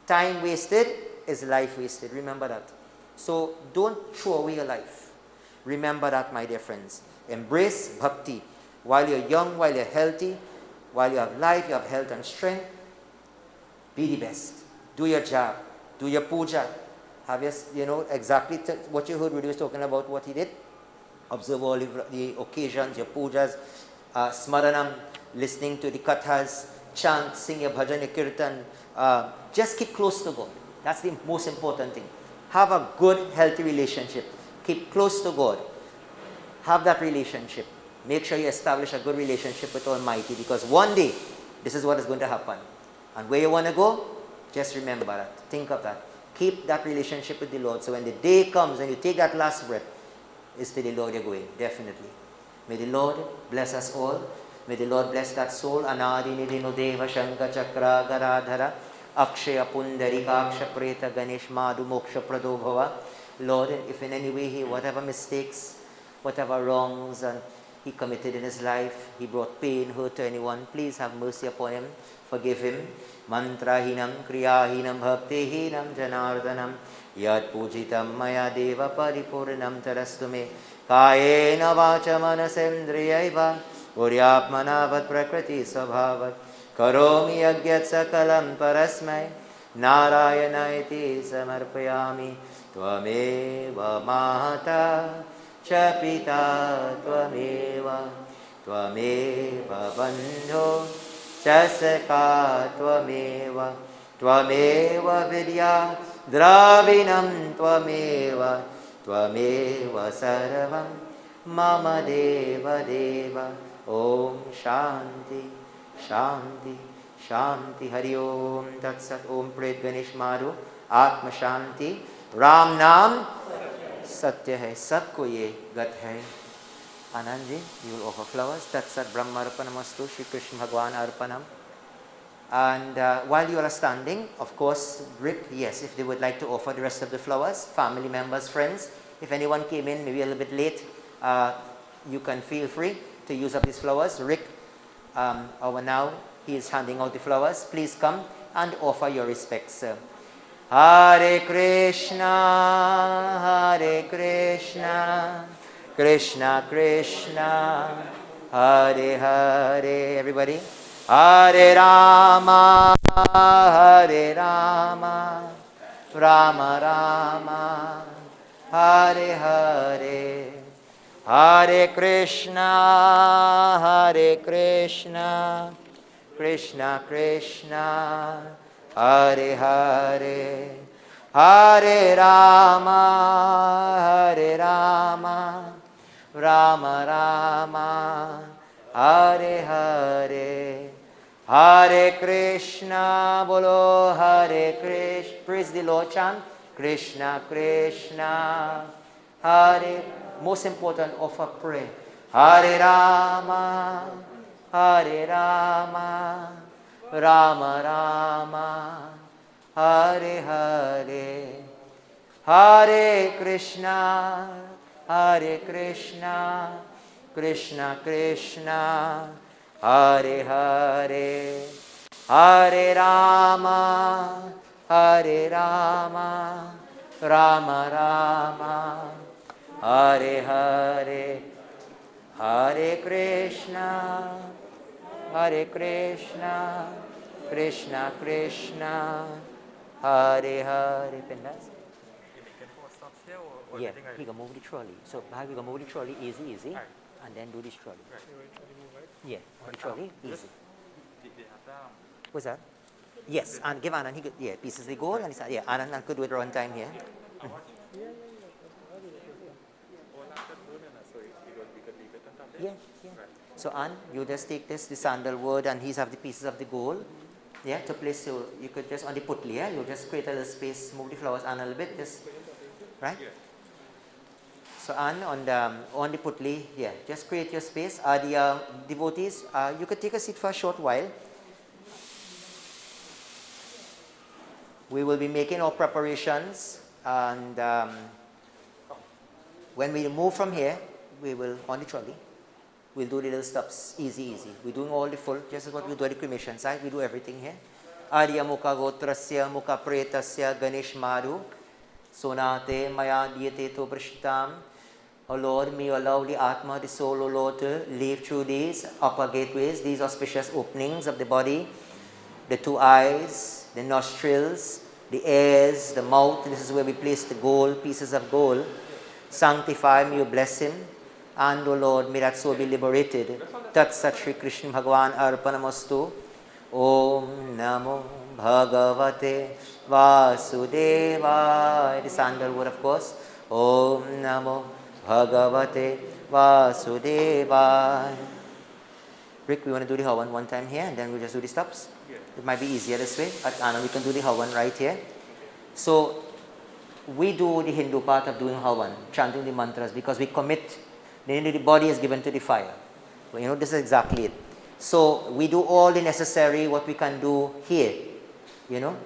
Time wasted is life wasted. Remember that. So don't throw away your life. Remember that, my dear friends. Embrace bhakti. While you're young, while you're healthy, while you have life, you have health and strength, be the best. Do your job. Do your puja. Have your, exactly what you heard when he was talking about what he did. Observe all the occasions, your pujas, smaranam, listening to the kathas, chant, sing your bhajan, your kirtan. Just keep close to God. That's the most important thing. Have a good, healthy relationship. Keep close to God. Have that relationship. Make sure you establish a good relationship with Almighty, because one day, this is what is going to happen. And where you want to go, just remember that. Think of that. Keep that relationship with the Lord. So when the day comes and you take that last breath, it's to the Lord you're going, definitely. May the Lord bless us all. May the Lord bless that soul. Anadi nidino deva shanka chakra garadhara akshaya pundarika akshapreta Ganesh Madhoo moksha prado bhava. Lord, if in any way whatever mistakes, whatever wrongs and he committed in his life, he brought pain, hurt to anyone, please have mercy upon him. Forgive him. Mantrahinam kriyahinam bhaktihinam janardanam yad pujitam maya deva paripurnam tarastume kayena vacha manasendriyaiva uryapmanavat prakriti svabhavat karomi yagyat sakalam parasmai narayanaiti samarpayami tvameva mahata cha pita tvameva bandho Chasaka tvameva, tvameva vidya, dravinam tvameva, tvameva sarvam, mama deva deva, om shanti, shanti, shanti, hari om, tatsat om, pret Ganesh Madhoo, atma shanti, Ram Naam, satya hai, sabko ye gat hai. Anandji, you will offer flowers. Tatsat Brahmarpanamastu, Shri Krishna Bhagwan Arpanam. And while you are standing, of course, Rick, yes, if they would like to offer the rest of the flowers, family members, friends, if anyone came in maybe a little bit late, you can feel free to use up these flowers. Rick, now, he is handing out the flowers. Please come and offer your respects. Hare Krishna, Hare Krishna. Krishna Krishna, Hare Hare, everybody. Hare Rama, Hare Rama, Rama Rama, Hare Hare. Hare Krishna, Hare Krishna, Krishna Krishna, Hare Hare. Hare Rama, Hare Rama, Rama Rama, Hare Hare. Hare Krishna, bolo Hare Krishna. Praise the Lord, chant. Krishna Krishna, Hare. Most important, offer prayer. Hare Rama, Hare Rama, Rama Rama, Hare Hare. Hare Krishna, Hare Krishna, Krishna Krishna, Hare Hare. Hare Rama, Hare Rama, Rama Rama, Hare Hare. Hare Krishna, Hare Krishna, Krishna Krishna, Hare Hare. Pindas? Yeah, we can move the trolley. So we can move the trolley easy, and then do this trolley. Yeah, the trolley easy. What's that? Yes, and give Anand, pieces the gold, and he said, Anand could do it around time here. Yeah. So Anand, you just take the sandalwood, and he's have the pieces of the gold. Yeah, to place, so you could just on the putli, you just create a little space, move the flowers on a little bit, just right. So on the putli, just create your space. The devotees, you could take a seat for a short while. We will be making our preparations, and when we move from here, we will on the trolley. We'll do the little steps, easy. We're doing all the full, just as what we do at the cremation side. We do everything here. Arya Mukha Gotrasya Mukha Pretasya Ganesh Madhoo Sonate Maya Diyate To Prashtam Oh Lord, may you allow the Atma, the soul, O Lord, to live through these upper gateways, these auspicious openings of the body, the two eyes, the nostrils, the ears, the mouth. This is where we place the gold, pieces of gold. Sanctify, may you bless him. And, O Lord, may that soul be liberated. Tat Sat Shri Krishna Bhagavan Arpanamastu. Om Namo Bhagavate Vasudevaya. The sandalwood, of course. Om Namo Bhagavate Vasudevaya. Rick, we want to do the Havan one time here, and then we'll just do the stops. Yeah. It might be easier this way. At Anna, we can do the Havan right here. So, we do the Hindu part of doing Havan, chanting the mantras, because we commit. The body is given to the fire. Well, you know, this is exactly it. So, we do all the necessary, what we can do here. You know,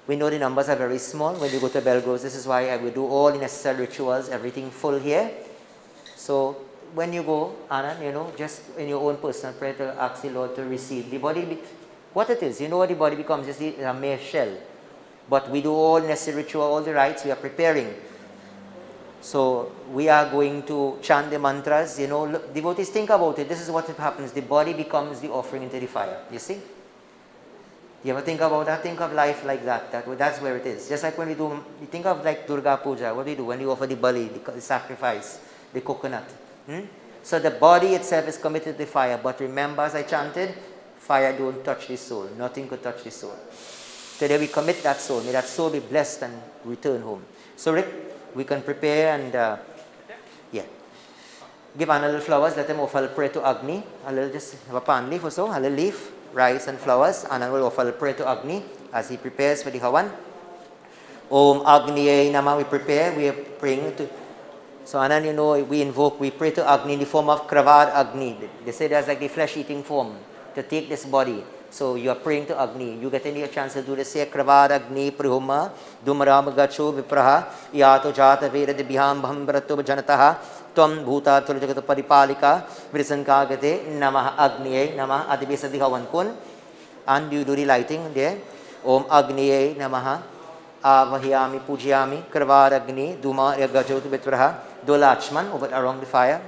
we know the numbers are very small. When we go to Belgroves, this is why I will do all the necessary rituals, everything full here. So, when you go, Anand, you know, just in your own personal prayer to ask the Lord to receive. The body, what it is, you know what the body becomes, just a mere shell. But we do all necessary ritual, all the rites, we are preparing. So, we are going to chant the mantras, you know, devotees, think about it. This is what happens. The body becomes the offering into the fire, you see? You ever think about that? Think of life like that. That's where it is. Just like when you think of like Durga Puja, what do you do? When you offer the bali, the sacrifice, the coconut. So the body itself is committed to the fire. But remember, as I chanted, fire don't touch the soul. Nothing could touch the soul. Today we commit that soul. May that soul be blessed and return home. So Rick, we can prepare and, yeah. Give Anna a little flowers. Let them offer a prayer to Agni. A little, just have a pan leaf or so. A little leaf, rice and flowers. Anna will offer a prayer to Agni as he prepares for the Havan. Om Agniye Namah. We prepare. We are praying to... So Anand, you know, we pray to Agni in the form of Kravad Agni. They say there's like the flesh-eating form to take this body. So you are praying to Agni. You get any chance to do this, say Kravad Agni Prihuma Dumram Gacho Vipraha Yato Jata Veda Dibhyam Bhambrato Janataha Tvam Bhuta Tulajagata Paripalika Vrisankagate Namah Agniye Namah Adibesadi Havan Kun. And you do the lighting there. Om Agniye Namaha Avahyami Pujyami Kravad Agni Duma Gacho Vipraha Dola Achman over around the fire.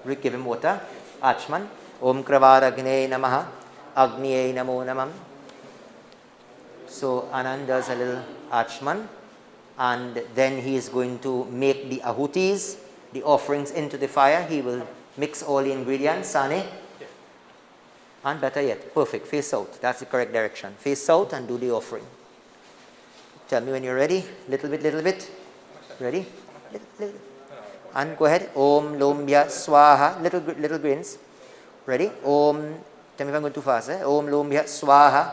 We give him water. Achman. Om Kravad Agni Namaha. Agniye Namo Namam. So Anand does a little Achman, and then he is going to make the ahutis, the offerings into the fire. He will mix all the ingredients, Sane. And better yet, perfect, face south. That's the correct direction. Face south and do the offering. Tell me when you're ready. Little bit. Ready? Little. And go ahead. Om Lombya Swaha. Little grains. Ready? Om. Tell me if I'm going too fast. Om Lombya Swaha.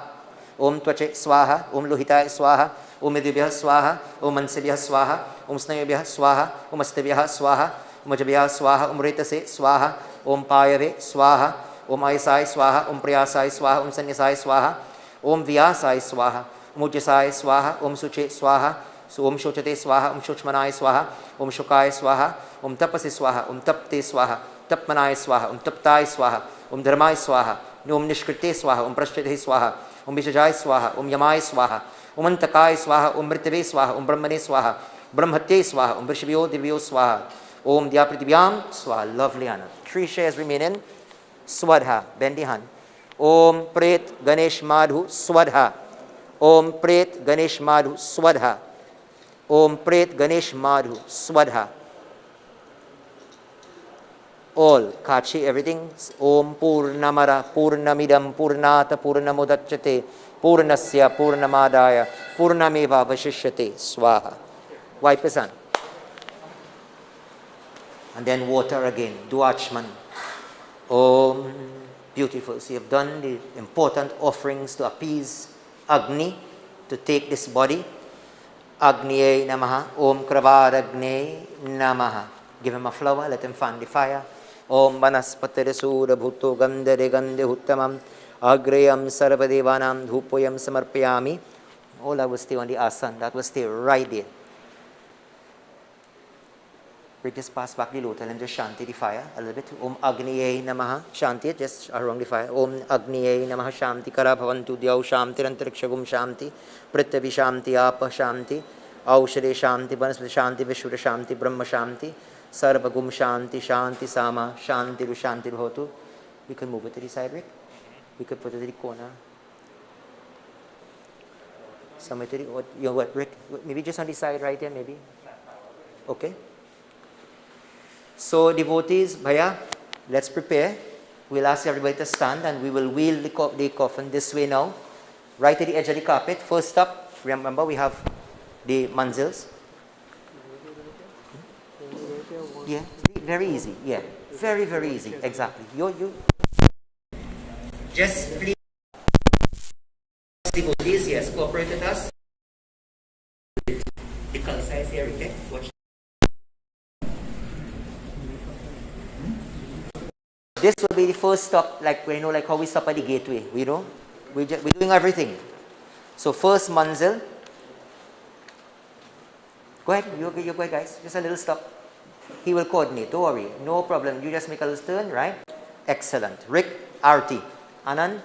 Om Tvache Swaha. Om Lohitaya Swaha. Om Medibhya Swaha. Om Mansibhya Swaha. Om Snayabhya Swaha. Om Astabhya Swaha. Om Ajabhya Swaha. Om Retase Swaha. Om Payave Swaha. Om Ayasai Swaha. Om Priyasai Swaha. Om Sanyasai Swaha. Om Vyasai Swaha. Om Ujjasai Swaha. Om Suche Swaha. Om Shochate Swaha. Om Shochmanai Swaha. Om Shokai Swaha. Om Tapasi Swaha. Om Tapte Swaha. Tapmanai Swaha. Om Taptai Swaha. Om Dharmai Swaha. Om Nishkrite Swaha. Om Prashtite Swaha. Om Vishajai Swaha. Om Yamai Swaha. Om Antakai Swaha. Om Mritave Swaha. Om Brahmane Swaha. Brahmatye Swaha. Om Vrishvyo Divyo Swaha. Om Dhyapritibhyam Swaha. Lovely Anna. 3 shares remaining. Swadha. Bend the hand. Om Pret Ganesh Madhoo Swadha. Om Pret Ganesh Madhoo Swadha. Om Pret Ganesh Madhoo Swadha. All, Kachi, everything. Om Purnamara Purnamidam Purnata Purnamudachyate Purnasya Purnamadaya Purnameva Vashishyate Swaha. Wipe his hand. And then water again. Do Achman. Om. Beautiful. So you have done the important offerings to appease Agni, to take this body. Agniye Namaha. Om Kravad Agni Namaha. Give him a flower. Let him fan the fire. Om Vanaspatire Sura Bhutto Gandhare Gandhe Uttamam Agreyam Sarvadevanam Dhupoyam Samarpayami. All that will stay on the asan. That will stay right there. We just pass back the lotus and just shanti the fire a little bit. Om Agniye Namaha. Shanti it just around the fire. Om Agniye Namaha Shanti Kara Bhavantu Dhyau Shanti Rantarikshagum Shanti Prithvi Shanti Apa Shanti Aushade Shanti Vanaspati Shanti Vishwara Shanti Brahma Shanti Sarvagum Shanti Shanti Sama Shantiru Shantiru Hotu. We can move it to the side, Rick. We could put it in the corner. Somewhere to the, you know what, Rick? Maybe just on the side right here, maybe. Okay. So devotees, Bhaiya, let's prepare. We'll ask everybody to stand and we will wheel the coffin this way now. Right at the edge of the carpet. First up, remember we have the manzils. Yeah, very easy. Yeah, very, very easy. Exactly. You. Just please, devotees, yes, cooperate with us. The color size here, okay? Watch. This will be the first stop, like like how we stop at the gateway. We're doing everything. So first manzil. Go ahead, you go ahead, guys. Just a little stop. He will coordinate. Don't worry, no problem. You just make a little turn, right? Excellent. Rick, Arti, Anand,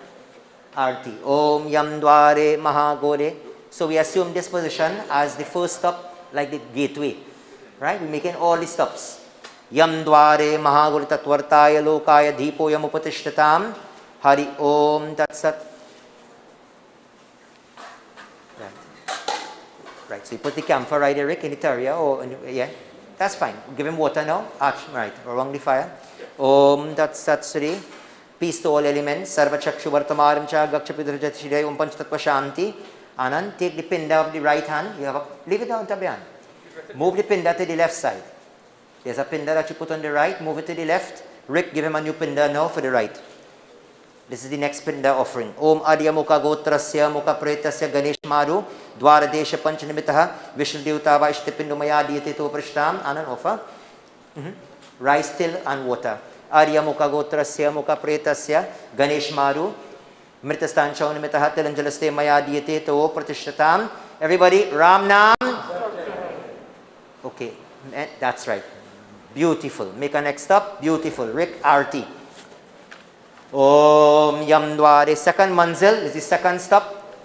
Arti. Om Yam Dware Mahagore. So we assume this position as the first stop, like the gateway, right? We're making all the stops. Yam Dware Mahagore Tatvartaya Lokaya Deepo Yam Upatishtatam. Hari Om Tat Sat. Right, so you put the camphor right there, Rick, in the area, or yeah, that's fine. Give him water now. Right, around the fire. Om Tat Sat Sri. Peace to all elements. Sarva Chakshu Vartamaram Cha Gakshapidrajat Shirei Om Panch Tattva Shanti. Anand, take the pinda of the right hand. You have leave it down, Tabian. Move the pinda to the left side. There's a pinda that you put on the right. Move it to the left. Rick, give him a new pinda now for the right. This is the next pinda offering. Om Adya Mukha Gotrasya Mukha Pretasya Ganesh Madhoo Dwara Desha Panchanimitaha Vishnu Devtava Ishtipindu Maya Diyate To Prishtam. Anand, offer. Rice, till and water. Arya Mukha Gotrasya Mukha Pretasya Ganesh Madhoo Mritastan Chaunimitaha Tilanjalaste Maya Diyate To Pratishtatam. Everybody, Ram Nam. Okay, that's right. Beautiful. Make a next stop. Beautiful. Rick, Arti. Om Yam Dware. Second manzil is the second stop.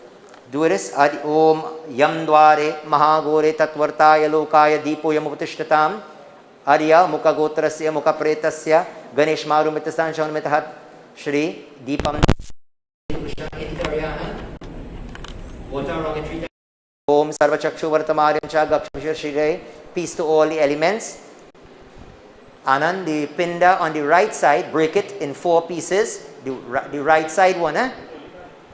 Do this. Om Yam Dware Mahagore Tatvartaya Lokaya Deepo Yam Upatishtatam. Arya Mukha Gotrasya Mukha Pretasya Ganesh Madhoo Mritastan Chaunimitaha Shri Deepam. Water around the tree. Om Sarva Chakshu Vartamaryam Cha Gakshapishar Shirei. Peace to all the elements. Anand, the pinda on the right side, break it in 4 pieces. The right side one,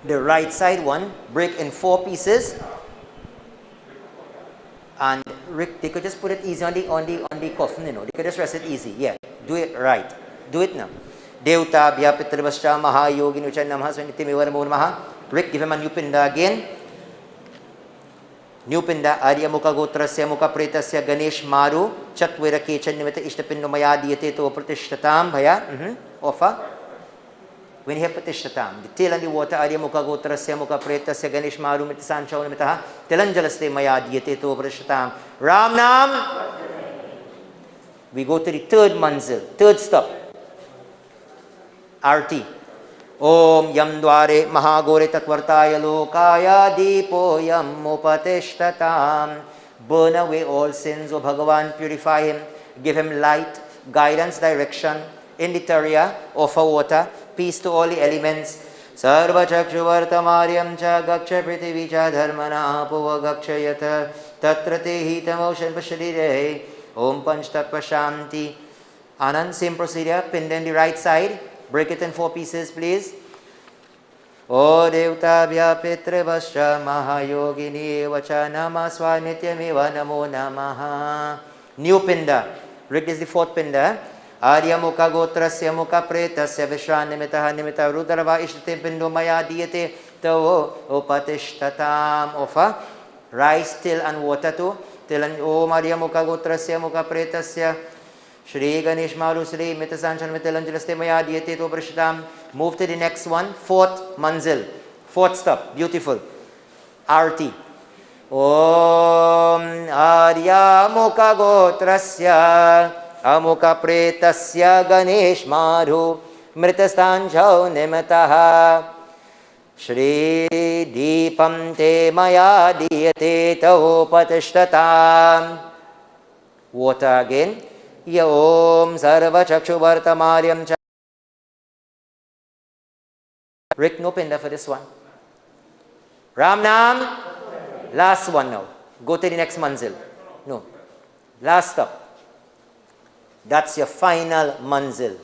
The right side one, break in 4 pieces. And Rick, they could just put it easy on the coffin, They could just rest it easy. Yeah, do it right. Do it now. Devta Bhya Pitrivascha Maha Yogin Uchan Namaha Svanitimivar Maha. Rick, give him a new pinda again. New pinda, Arya Mukha Gotrasya Mukha Pretasya Ganesh Madhoo Chatvira Kechan Nimita Ishtapindu Maya Diyate To Pratishtatam. Bhaya, offer. When you have Pratishtatam, the tail and the water, Arya Mukha Gotrasya Mukha Pretasya Ganesh Madhoo Mitisan Chaunimitaha Tilanjalaste Maya Diyate To Pratishtatam. Ram Nam. We go to the third manzil, third stop. Arti. Om Yam Dware Mahagore Tatvartaya Lokaya Deepo Yam Upatishtatam. Burn away all sins, O Bhagavan, purify him, give him light, guidance, direction, in the area, offer water, peace to all the elements. Sarva Chakshu Vartamaryam Cha Gaksha Prithivi Cha Dharmana Apova Gakshayata Tatra Te Hitamoshan Pasharire. Om Panch Tattva Shanti. Anand, same procedure, pinned in the right side. Break it in 4 pieces, please. O Devta Bhya Pitrivascha Mahayogini Vacha Namaswa Nityamiva Namo Namaha. New pinda. Rick is the 4th pinda. Arya Mukha Gotrasya Mukha Pretasya Vishran Nimitaha Nimita Rudrava Ishtate Pindu Maya Diyate To Upatishtatam. Offer. Rice, till and water too. Till and Om Arya Mukha Gotrasya Mukha Pretasya Shri Ganesh Madhoo Shri Mitasanchan Mitalanjalaste Maya Diyate To Prishtam. Move to the next one, 4th manzil, 4th stop. Beautiful. Arti. Om Arya Mukha Gotrasya Amukha Pretasya Ganesh Madhoo Mritastan Chaunimitaha Shri Deepam Te Maya Diyate To Patishtatam. Water again. Ya Om Sarva Chakshuvartamaryam Cha. Rick, no pinda for this one. Ram Nam. Last one now. Go to the next manzil. No. Last stop. That's your final manzil.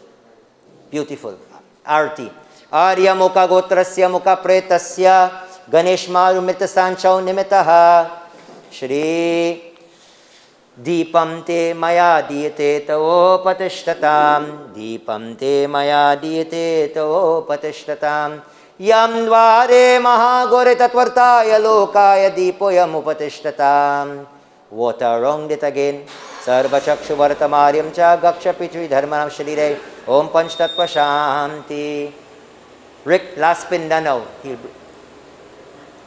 Beautiful. Arti. Arya Mukha Gotrasya Mukha Pretasya Ganesh Madhoo Mitasanchau Nimitaha Shri Deepam te maya diyate tavo patishtatam Deepam te maya diyate tavo patishtatam Yam dvare mahagore tatvartaya lokaya deepoyam upatishtatam. Water wronged it again. Sarva chakshu vartamaryam cha gaksha pitri dharmanam shalire Om panch tattva shanti. Rick, last pinda now.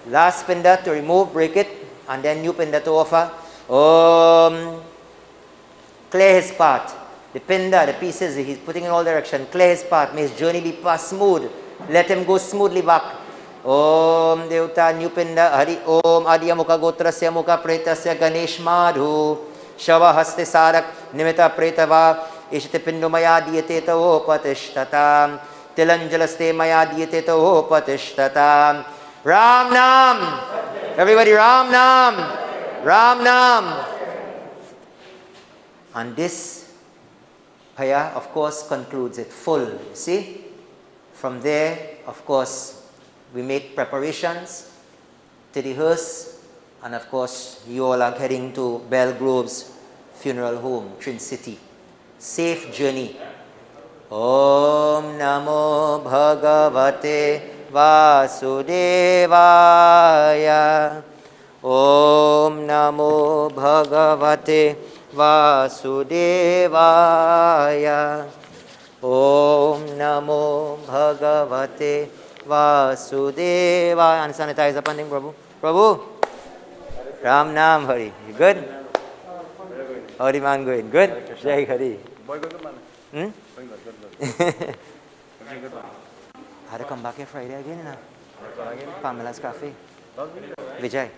Last pinda to remove, break it, and then new pinda to offer. Clear his path. The pinda, the pieces, he's putting in all direction. Clear his path. May his journey be passed smooth. Let him go smoothly back. Om Devta new pinda. Hari Om Adya Mukha Gotrasya Mukha Pretasya Ganesh Madhoo Shava Haste Sarak Nimita Pretava Ishte Pindumaya Diyate Tavo Patishtatam Tilanjalaste Maya Diyate Tavo Patishtatam. Ram Nam. Everybody, Ram Nam. Ram Nam. And this Paya, of course, concludes it full. See? From there, of course, we make preparations to the hearse. And of course, you all are heading to Belgrove's funeral home, Trin City. Safe journey. Om Namo Bhagavate Vasudevaya. Om Namo Bhagavate Vasudevaya. Om Namo Bhagavate Vasudevaya. And sanitize up and Prabhu. Prabhu. Ram Nam Hari. You good? How the man going? Good? Jai Hari. Boy, good man. Hmm? Good. Had to come back here Friday again, you know? Pamela's Cafe. Vijay.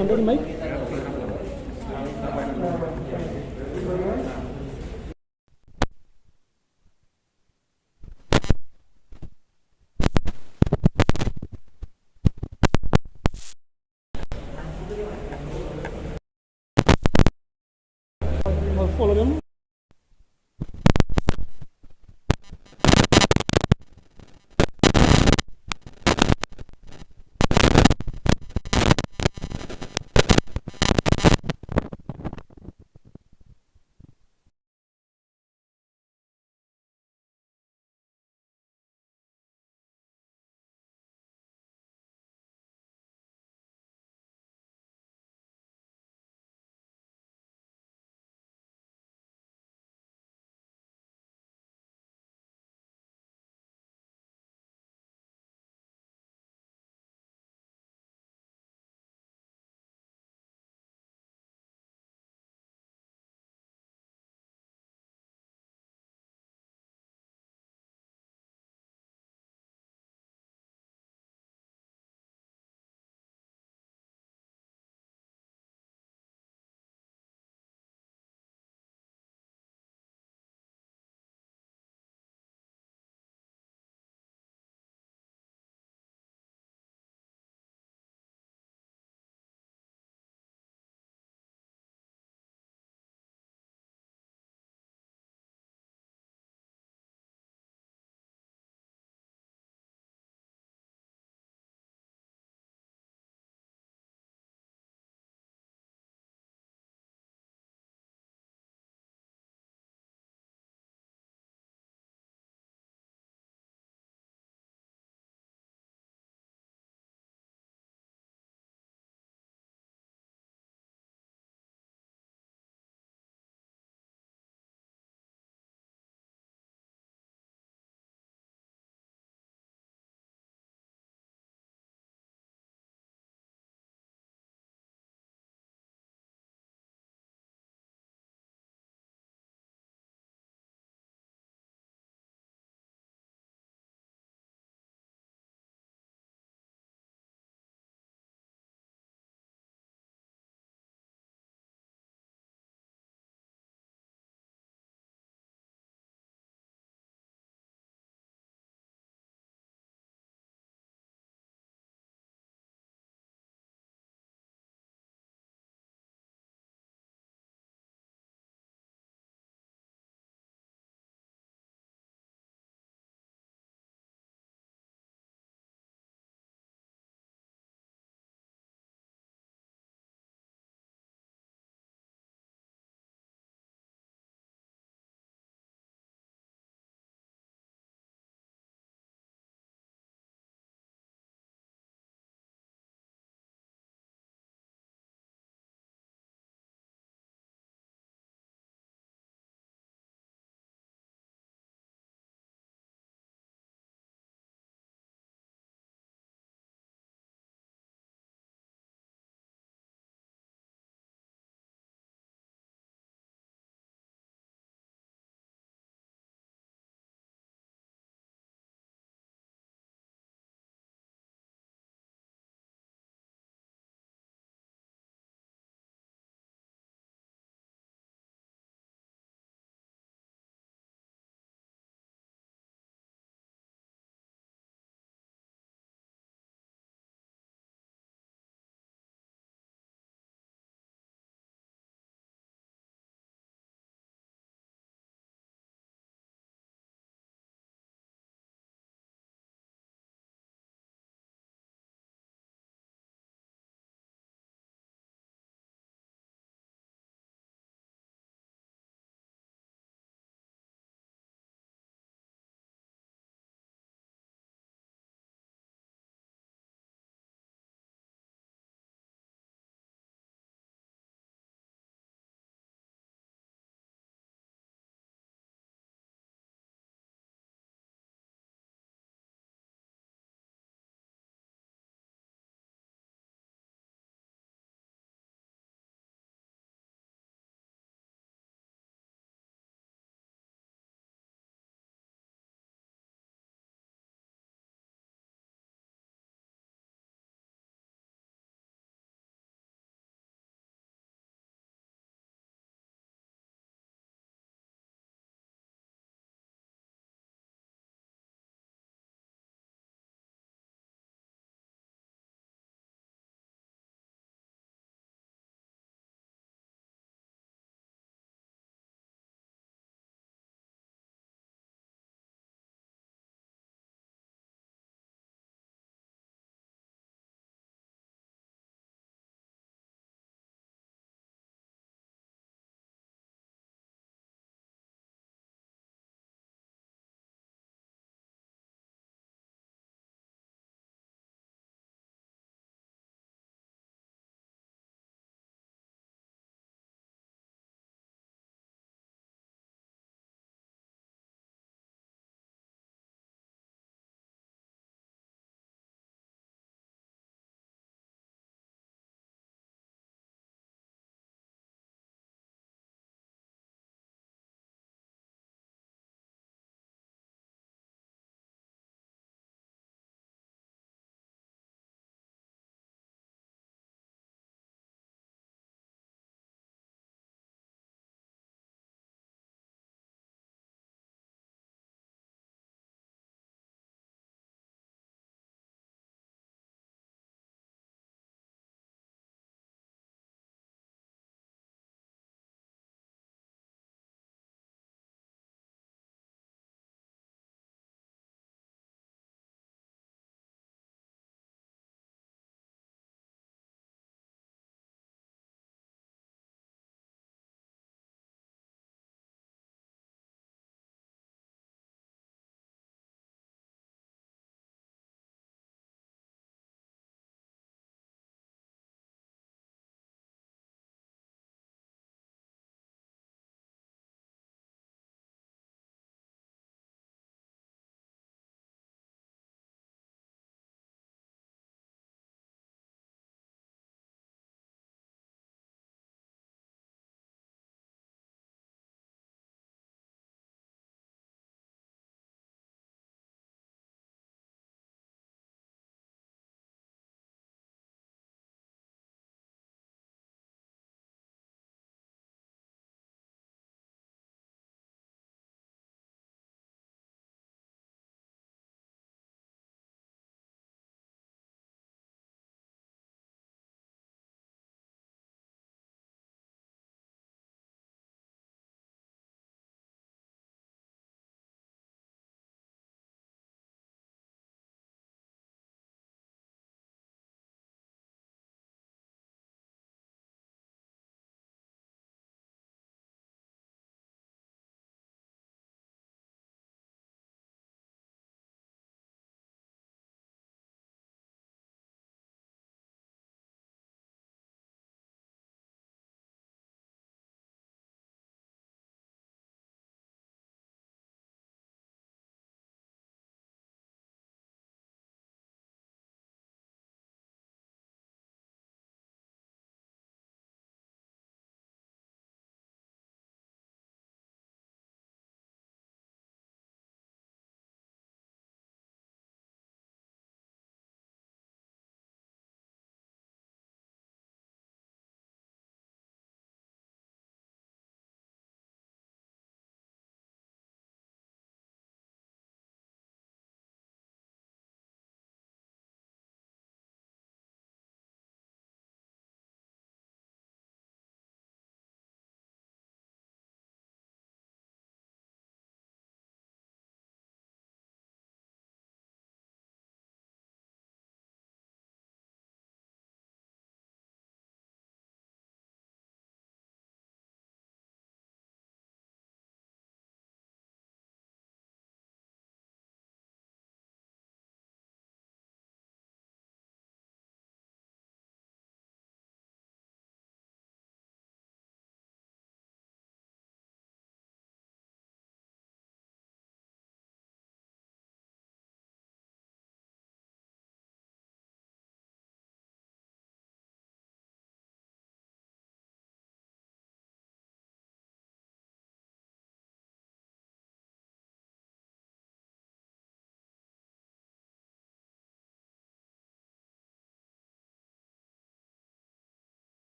Under the mic. Follow them.